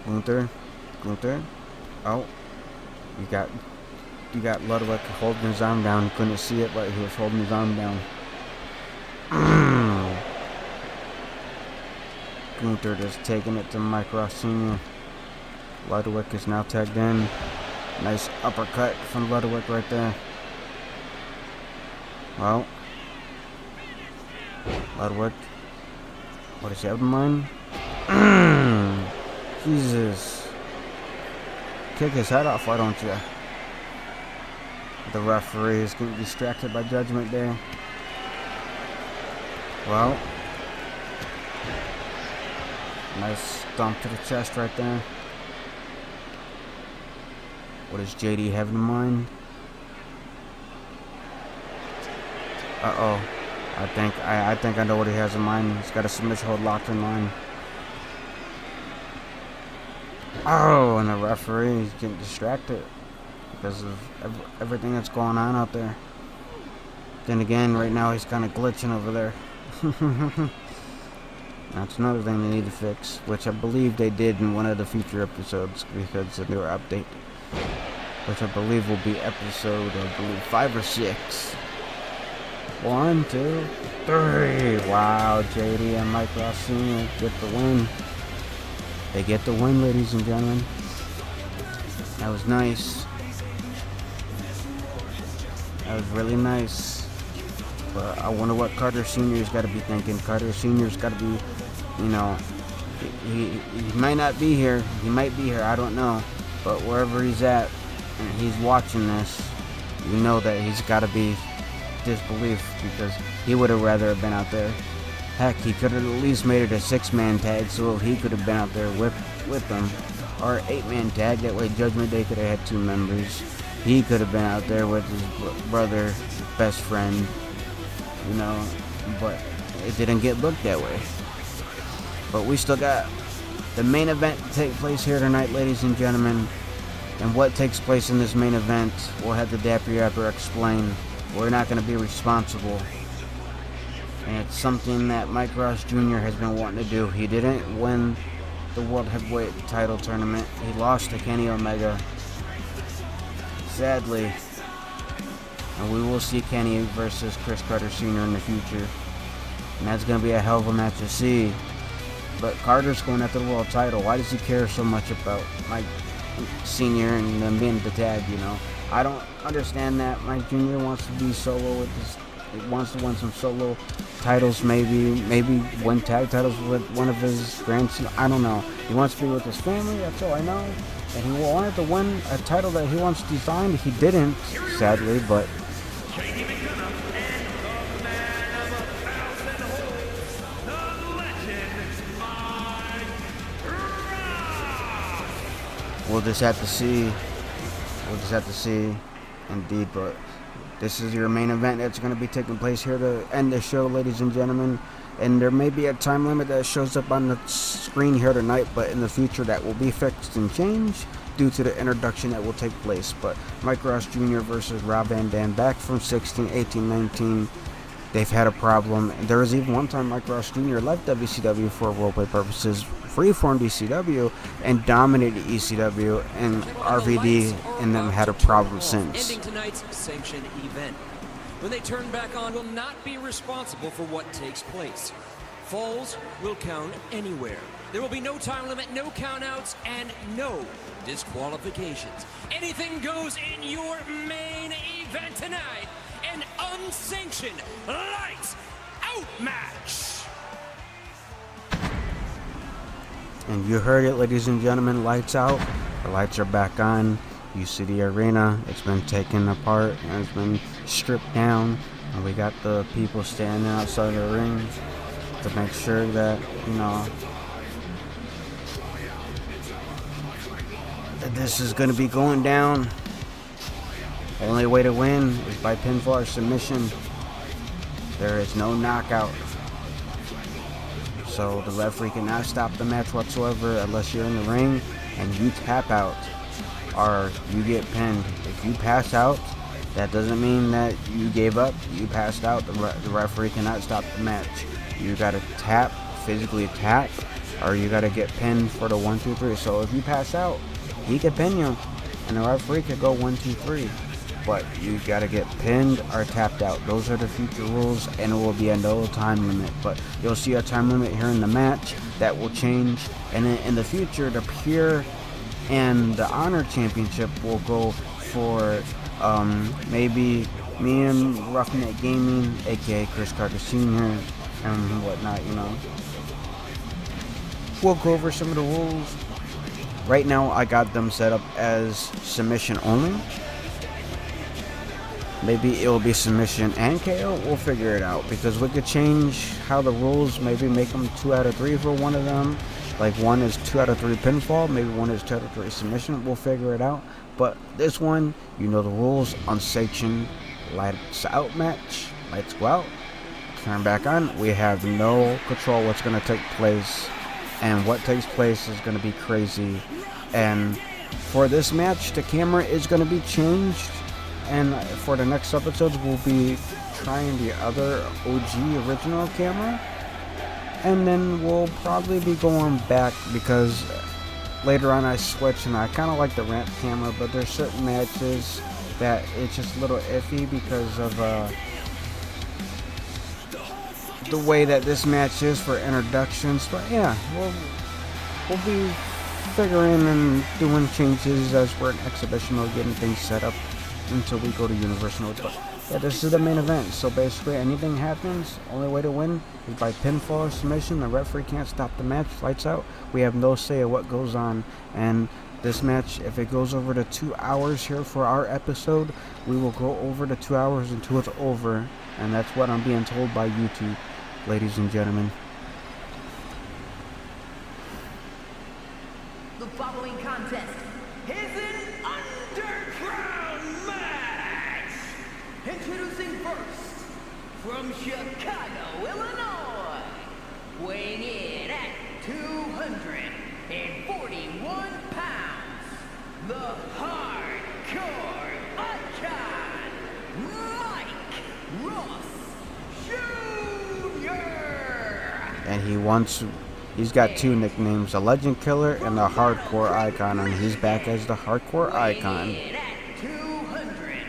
Gunther. Oh, you got Ludwig holding his arm down. Couldn't see it, but he was holding his arm down. Gunther just taking it to Mike Ross Sr. Ludwig is now tagged in. Nice uppercut from Ludwig right there. Well, Ludwig, what does he have in mind? Jesus. Kick his head off, why don't you? The referee is getting distracted by Judgment Day. Well, nice stomp to the chest right there. What does JD have in mind? Uh-oh. I think I know what he has in mind. He's got a submission hold locked in line. Oh, and the referee is getting distracted because of everything that's going on out there. Then again, right now he's kind of glitching over there. That's another thing they need to fix, which I believe they did in one of the future episodes because of their update, which I believe will be episode, 5 or 6. 1, 2, 3. Wow, JD and Mike Ross Sr. get the win. They get the win, ladies and gentlemen. That was nice. That was really nice. But I wonder what Karter Sr.'s got to be thinking. Karter Sr.'s got to be, you know, he might not be here. He might be here. I don't know. But wherever he's at, and he's watching this, you know that he's got to be disbelief because he would have rather have been out there. Heck, he could have at least made it a 6-man tag so he could have been out there with them. Or 8-man tag, that way Judgment Day could have had 2 members. He could have been out there with his brother, best friend, you know, but it didn't get booked that way. But we still got the main event to take place here tonight, ladies and gentlemen. And what takes place in this main event, we'll have the Dapper Yapper explain. We're not going to be responsible. And it's something that Mike Ross Jr. has been wanting to do. He didn't win the World Heavyweight title tournament. He lost to Kenny Omega. Sadly, And we will see Kenny versus Kris Karter Sr. in the future. And that's going to be a hell of a match to see. But Karter's going after the world title. Why does he care so much about Mike Sr. and them being the tag, you know? I don't understand that. Mike Jr. wants to be solo with this. He wants to win some solo titles, maybe win tag titles with one of his grandsons. I don't know. He wants to be with his family, that's all I know. And he wanted to win a title that he once designed. He didn't, sadly, but we'll just have to see. We'll just have to see, indeed. But this is your main event that's going to be taking place here to end the show, ladies and gentlemen. And there may be a time limit that shows up on the screen here tonight, but in the future that will be fixed and changed due to the introduction that will take place. But Mike Ross Jr. versus Rob Van Dam, back from 16, 18, 19. They've had a problem. There was even one time Mike Ross Jr. left WCW for roleplay purposes, freeform ECW, and dominated ECW, and RVD and them had a problem since. Ending tonight's sanctioned event. When they turn back on, will not be responsible for what takes place. Falls will count anywhere. There will be no time limit, no countouts, and no disqualifications. Anything goes in your main event tonight. An unsanctioned lights out match. And you heard it, ladies and gentlemen, lights out. The lights are back on. You see the arena, it's been taken apart and it's been stripped down. And we got the people standing outside the ring to make sure that, you know, that this is going to be going down. The only way to win is by pinfall or submission. There is no knockout. So the referee cannot stop the match whatsoever unless you're in the ring and you tap out or you get pinned. If you pass out, that doesn't mean that you gave up. You passed out. The referee cannot stop the match. You got to tap, physically tap, or you got to get pinned for the 1, 2, 3. So if you pass out, he could pin you and the referee could go 1, 2, 3. But you gotta get pinned or tapped out. Those are the future rules, and it will be a no time limit. But you'll see a time limit here in the match that will change. And then in the future, the Pure and the Honor Championship will go for maybe me and Roughneck Gaming, aka Kris Karter Sr. and whatnot. You know, we'll go over some of the rules. Right now, I got them set up as submission only. Maybe it will be submission and KO. We'll figure it out because we could change how the rules. Maybe make them 2 out of 3 for one of them. Like one is 2 out of 3 pinfall. Maybe one is 2 out of 3 submission. We'll figure it out. But this one, you know the rules. Unsanctioned lights out match. Lights go out. Turn back on. We have no control what's going to take place. And what takes place is going to be crazy. And for this match, the camera is going to be changed. And for the next episodes, we'll be trying the other OG original camera. And then we'll probably be going back because later on I switch and I kind of like the ramp camera. But there's certain matches that it's just a little iffy because of the way that this match is for introductions. But yeah, we'll be figuring and doing changes as we're in exhibition mode, getting things set up until we go to Universal mode. But yeah, this is the main event. So basically, anything happens, only way to win is by pinfall or submission. The referee can't stop the match. Lights out. We have no say of what goes on. And this match, if it goes over the 2 hours here for our episode, we will go over the 2 hours until it's over. And that's what I'm being told by YouTube, ladies and gentlemen. The following contest is an underground match. Introducing first, from Chicago, Illinois, weighing in at 241 pounds, the hardcore icon, Mike Ross Jr. And he's got 2 nicknames, the Legend Killer and the Hardcore Icon, and he's back as the Hardcore Icon. Weighing in at 235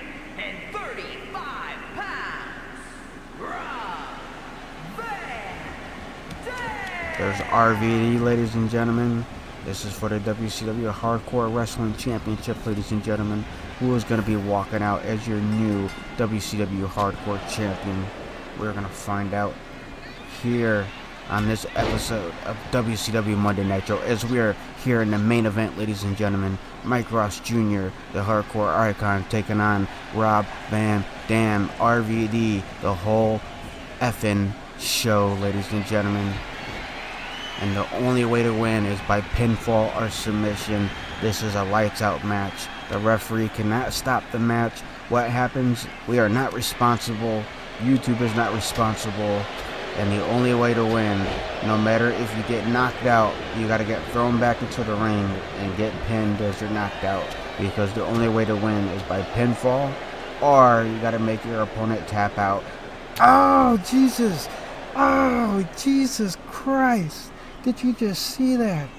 There's RVD, ladies and gentlemen. This is for the WCW Hardcore Wrestling Championship, ladies and gentlemen. Who is going to be walking out as your new WCW Hardcore Champion? We're going to find out here on this episode of WCW Monday Nitro, as we are here in the main event, ladies and gentlemen. Mike Ross Jr., the hardcore icon, taking on Rob Van Dam, RVD, the whole effing show, ladies and gentlemen. And the only way to win is by pinfall or submission. This is a lights out match. The referee cannot stop the match. What happens, we are not responsible. YouTube is not responsible. And the only way to win, no matter if you get knocked out, you got to get thrown back into the ring and get pinned as you're knocked out. Because the only way to win is by pinfall, or you got to make your opponent tap out. Oh, Jesus. Oh, Jesus Christ. Did you just see that?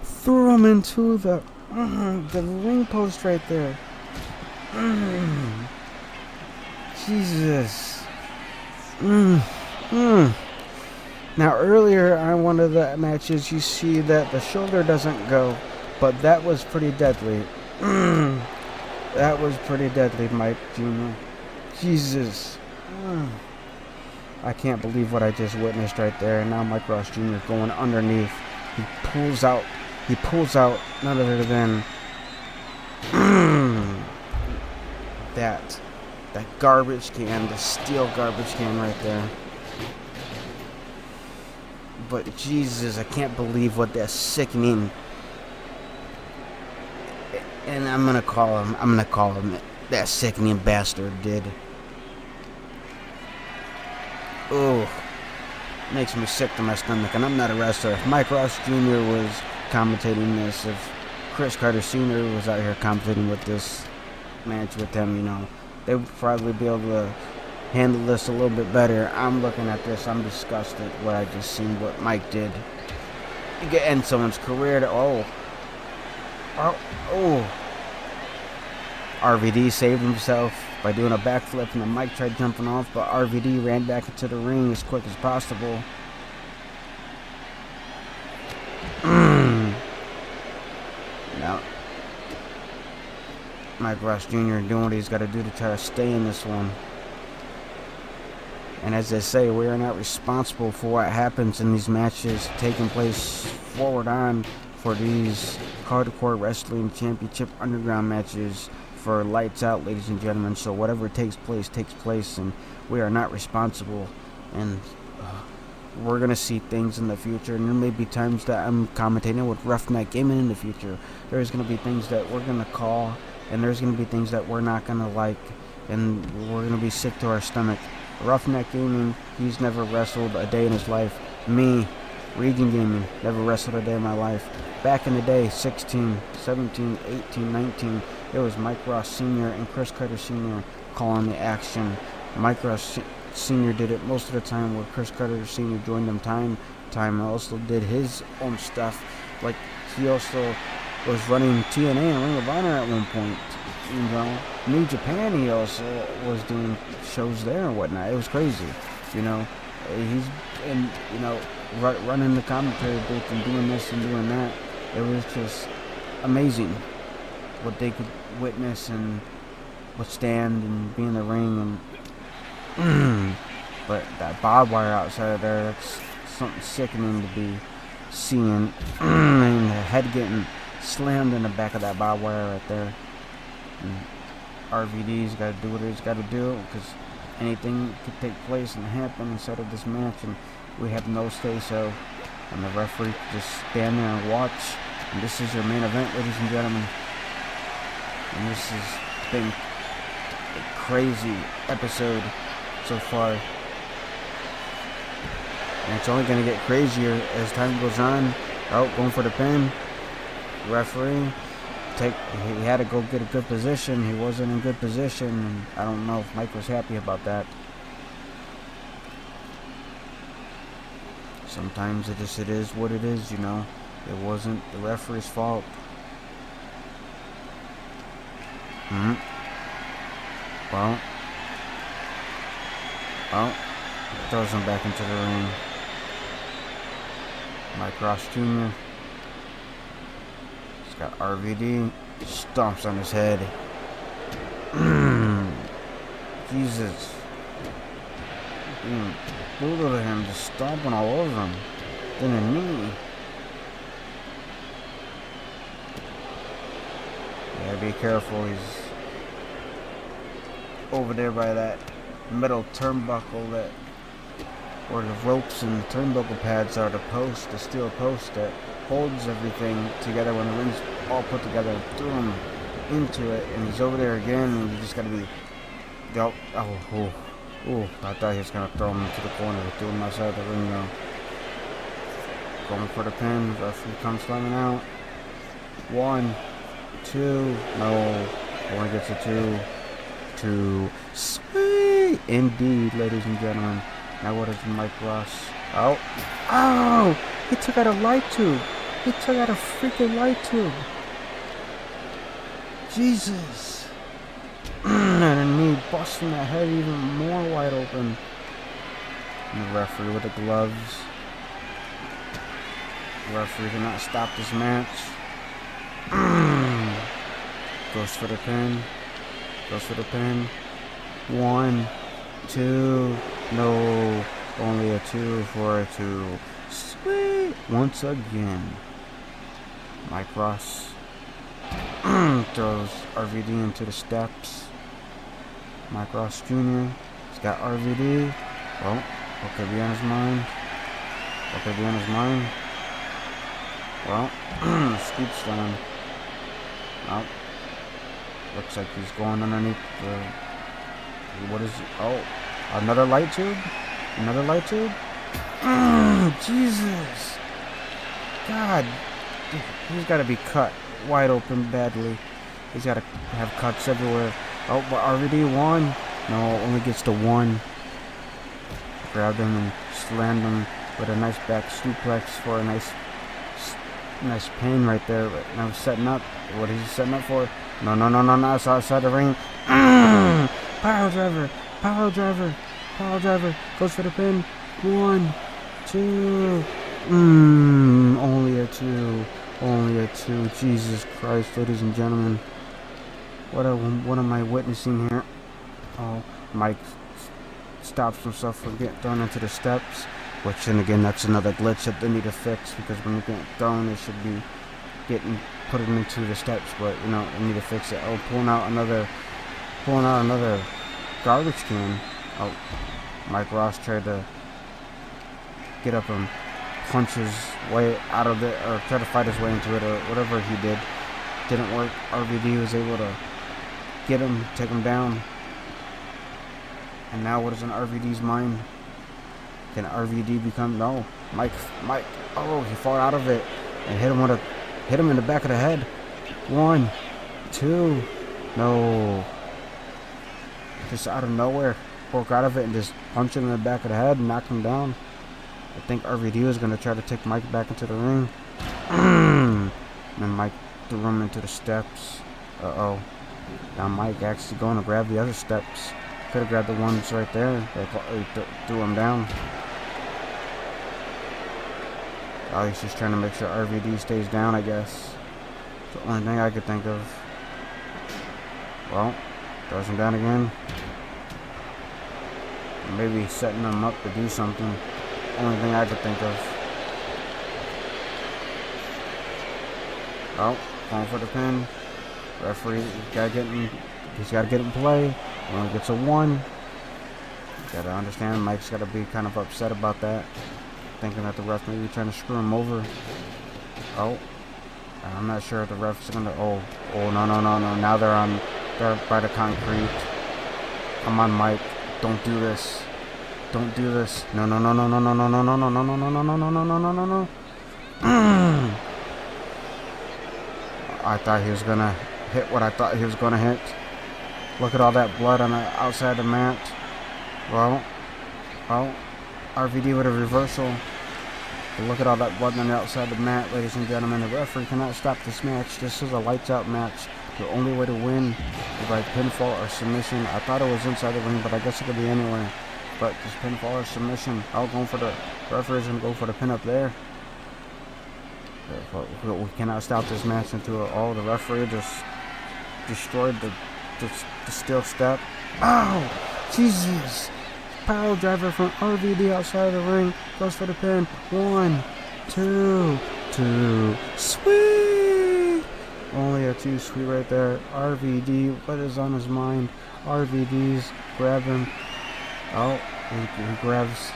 Threw him into the ring post right there. Jesus. Now earlier on one of the matches, you see that the shoulder doesn't go, but that was pretty deadly. That was pretty deadly, Mike Jr. Jesus. I can't believe what I just witnessed right there. And now Mike Ross Jr. going underneath. He pulls out none other than that garbage can, the steel garbage can right there. But Jesus, I can't believe what that sickening, and I'm gonna call him that sickening bastard did. Oh, makes me sick to my stomach, and I'm not a wrestler. If Mike Ross Jr. was commentating this, if Chris Karter Sr. was out here commentating with this match with him, you know, they would probably be able to handle this a little bit better. I'm looking at this, I'm disgusted what I just seen, what Mike did. You could end someone's career to, RVD saved himself by doing a backflip, and then Mike tried jumping off, but RVD ran back into the ring as quick as possible. Now, Mike Ross Jr. doing what he's got to do to try to stay in this one. And as they say, we are not responsible for what happens in these matches taking place forward on for these Hardcore Wrestling Championship Underground matches for lights out, ladies and gentlemen. So whatever takes place, and we are not responsible. And we're going to see things in the future, and there may be times that I'm commentating with Roughneck Gaming in the future. There's going to be things that we're going to call, and there's going to be things that we're not going to like, and we're going to be sick to our stomach. Roughneck Gaming, he's never wrestled a day in his life. Me, Region Gaming, never wrestled a day in my life. Back in the day, 16, 17, 18, 19, it was Mike Ross Sr. and Chris Karter Sr. calling the action. Mike Ross Sr. did it most of the time, where Chris Karter Sr. joined them time also did his own stuff. Like, he also was running TNA and Ring of Honor at one point. You know, New Japan, he also was doing shows there and whatnot. It was crazy, you know. He's running the commentary booth and doing this and doing that. It was just amazing what they could witness and withstand and be in the ring. And but that barbed wire outside of there, that's something sickening to be seeing. And the head getting slammed in the back of that barbed wire right there. And RVD's got to do what he's got to do, because anything could take place and happen inside of this match, and we have no say-so. And the referee could just stand there and watch. And this is your main event, ladies and gentlemen. And this has been a crazy episode so far. And it's only going to get crazier as time goes on. Oh, going for the pin. Referee. He had to go get a good position. He wasn't in good position. And I don't know if Mike was happy about that. Sometimes it is what it is, you know. It wasn't the referee's fault. Well, Throws him back into the ring. Mike Ross Jr. He's got RVD. Stomps on his head. Jesus. Being brutal to him, just stomping all over him. Then a knee. Yeah, be careful. He's over there by that metal turnbuckle that, where the ropes and the turnbuckle pads are, the post, the steel post that holds everything together when the ring's all put together. Threw him into it, and he's over there again, and you just gotta be, I thought he was gonna throw him into the corner, threw him outside the ring though. Going for the pin, referee comes slamming out. 1, 2, no, only gets a 2. 2, sweet, indeed, ladies and gentlemen. Now what is Mike Ross? Oh, he took out a light tube. He took out a freaking light tube. Jesus. And a knee busting that head even more wide open. And the referee with the gloves. The referee cannot stop this match. Goes for the pin. Goes for the pin. 1, 2, no. Only a 2 for a 2. Sweet. Once again. Mike Ross throws RVD into the steps. Mike Ross Jr. He's got RVD. Well, what could be on his mind? What could be on his mind? Well, scoop slam. Well, looks like he's going underneath the... What is it? Oh, another light tube? Another light tube? Jesus. God. He's got to be cut wide open badly. He's got to have cuts everywhere. Oh, but RVD 1. No, only gets to 1. Grabbed him and slammed him with a nice back suplex for a nice pin right there. Now setting up. What is he setting up for? No. It's outside the ring. Power driver. Power driver. Power driver. Goes for the pin. 1, 2. Only a 2. Only a 2. Jesus Christ, ladies and gentlemen. What am I witnessing here? Oh, Mike stops himself from getting thrown into the steps. Which, and again, that's another glitch that they need to fix, because when you get thrown, it should be getting put into the steps. But you know, they need to fix it. Oh, pulling out another garbage can. Oh, Mike Ross tried to get up and punch his way out of it, or try to fight his way into it, or whatever he did. Didn't work. RVD was able to get him, take him down. And now what is in RVD's mind? Can RVD become... No. Mike. Oh, he fought out of it and hit him in the back of the head. 1, 2. No. Just out of nowhere. Broke out of it and just punched him in the back of the head and knocked him down. I think RVD was going to try to take Mike back into the ring. And Mike threw him into the steps. Uh-oh. Now Mike actually going to grab the other steps. Could have grabbed the ones right there. He threw him down. Oh, he's just trying to make sure RVD stays down, I guess. It's the only thing I could think of. Well, throws him down again. Maybe setting him up to do something. Only thing I could think of. Oh, going for the pin. Referee, he's got to get in play. Only gets a 1. Gotta understand, Mike's gotta be kind of upset about that. Thinking that the ref may be trying to screw him over. Oh, I'm not sure if the ref's gonna... Oh, no. Now they're by the concrete. Come on, Mike. Don't do this. Don't do this. No. I thought he was gonna hit what I thought he was gonna hit. Look at all that blood on the outside the mat. Well, RVD with a reversal. But look at all that blood on the outside the mat, ladies and gentlemen. The referee cannot stop this match. This is a lights out match. The only way to win is by pinfall or submission. I thought it was inside the ring, but I guess it could be anywhere. but just pinfall or submission. I'll go for the referee's gonna go for the pin up there. But we cannot stop this match until all the referee just destroyed the steel step. Oh, Jesus! Power driver from RVD outside of the ring goes for the pin. 1, 2, 2. Sweet! Only a 2 sweet right there. RVD, what is on his mind? RVD's grab him. Oh, he grabs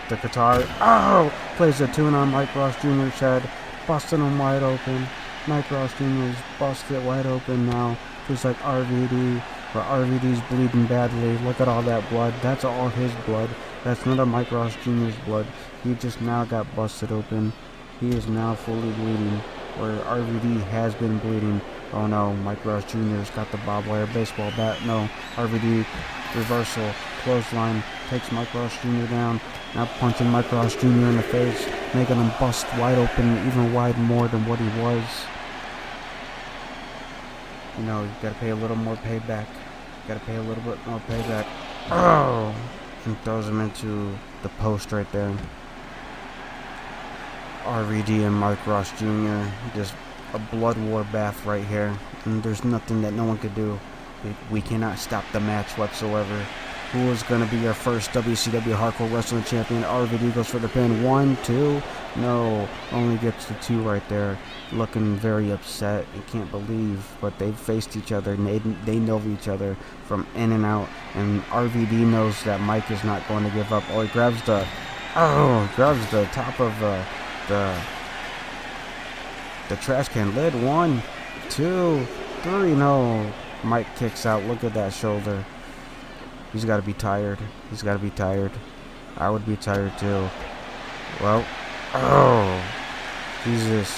the guitar. Oh! Plays a tune on Mike Ross Jr.'s head, busting him wide open. Mike Ross Jr. is busted wide open now, just like RVD. But RVD's bleeding badly. Look at all that blood. That's all his blood. That's not a Mike Ross Jr.'s blood. He just now got busted open. He is now fully bleeding, where RVD has been bleeding. Oh no, Mike Ross Jr.'s got the barbed wire baseball bat. No, RVD reversal, clothesline, takes Mike Ross Jr. down. Now punching Mike Ross Jr. in the face, making him bust wide open, even wide more than what he was. You know, you gotta pay a little more payback. Gotta pay a little bit more payback. Oh! And throws him into the post right there. RVD and Mike Ross Jr. Just a blood war bath right here. And there's nothing that no one could do. We cannot stop the match whatsoever. Who is going to be your first WCW Hardcore Wrestling Champion? RVD goes for the pin. 1, 2. No, only gets the 2 right there. Looking very upset. I can't believe, but they've faced each other. And they know each other from in and out. And RVD knows that Mike is not going to give up. Oh, he grabs the top of the trash can lid. 1, 2, 3. No, Mike kicks out. Look at that shoulder. He's got to be tired. He's got to be tired. I would be tired too. Well, oh, Jesus.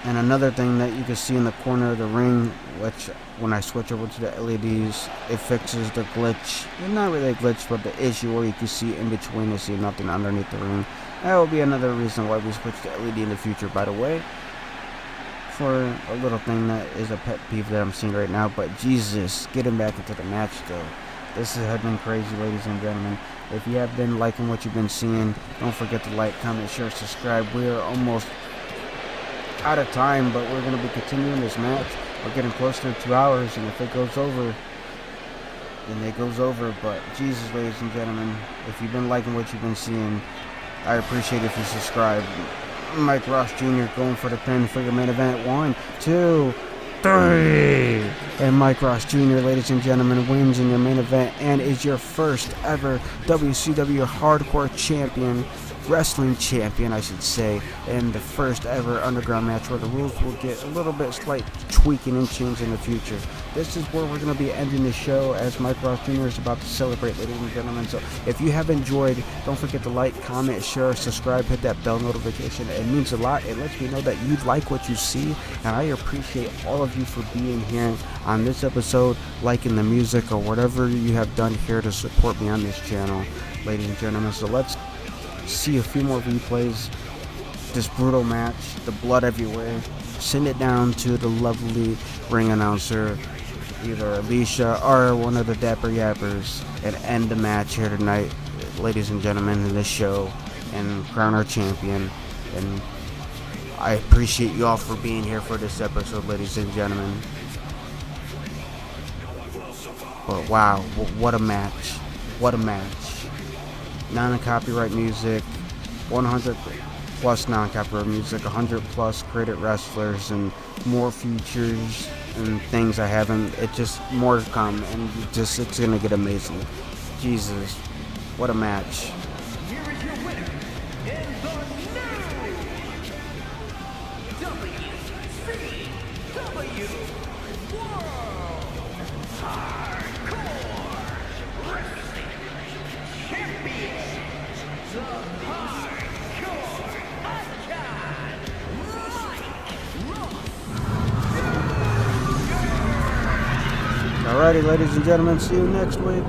And another thing that you can see in the corner of the ring, which when I switch over to the LEDs, it fixes the glitch. Well, not really a glitch, but the issue where you can see in between and see nothing underneath the ring. That will be another reason why we switch to LED in the future, by the way. For a little thing that is a pet peeve that I'm seeing right now, but Jesus, getting back into the match though. This has been crazy, ladies and gentlemen. If you have been liking what you've been seeing, don't forget to like, comment, share, subscribe. We're almost out of time, but we're going to be continuing this match. We're getting closer to 2 hours, and if it goes over, then it goes over. But Jesus, ladies and gentlemen, if you've been liking what you've been seeing, I appreciate it if you subscribe. Mike Ross Jr. going for the pin for your main event. 1, 2, 3. And Mike Ross Jr., ladies and gentlemen, wins in your main event and is your first ever WCW Hardcore Champion. Wrestling champion, I should say, and the first ever underground match where the rules will get a little bit slight tweaking and change in the future. This is where we're going to be ending the show as Mike Ross Jr. is about to celebrate, ladies and gentlemen. So if you have enjoyed, don't forget to like, comment, share, subscribe, hit that bell notification. It means a lot. It lets me know that you like what you see, and I appreciate all of you for being here on this episode, liking the music or whatever you have done here to support me on this channel, ladies and gentlemen. So let's see a few more replays. This brutal match, the blood everywhere. Send it down to the lovely ring announcer, either Alicia or one of the Dapper Yappers, and end the match here tonight, ladies and gentlemen, in this show, and crown our champion. And I appreciate you all for being here for this episode, ladies and gentlemen. But wow, what a match. What a match. Non-copyright music, 100 plus non-copyright music, 100 plus created wrestlers, and more features and things I haven't. It just more to come, and it's gonna get amazing. Jesus, what a match. Here is your winner, in the new WCW World Hardcore Wrestling Champion, the Hardcore Icon, Mike Ross. Alrighty, ladies and gentlemen, see you next week.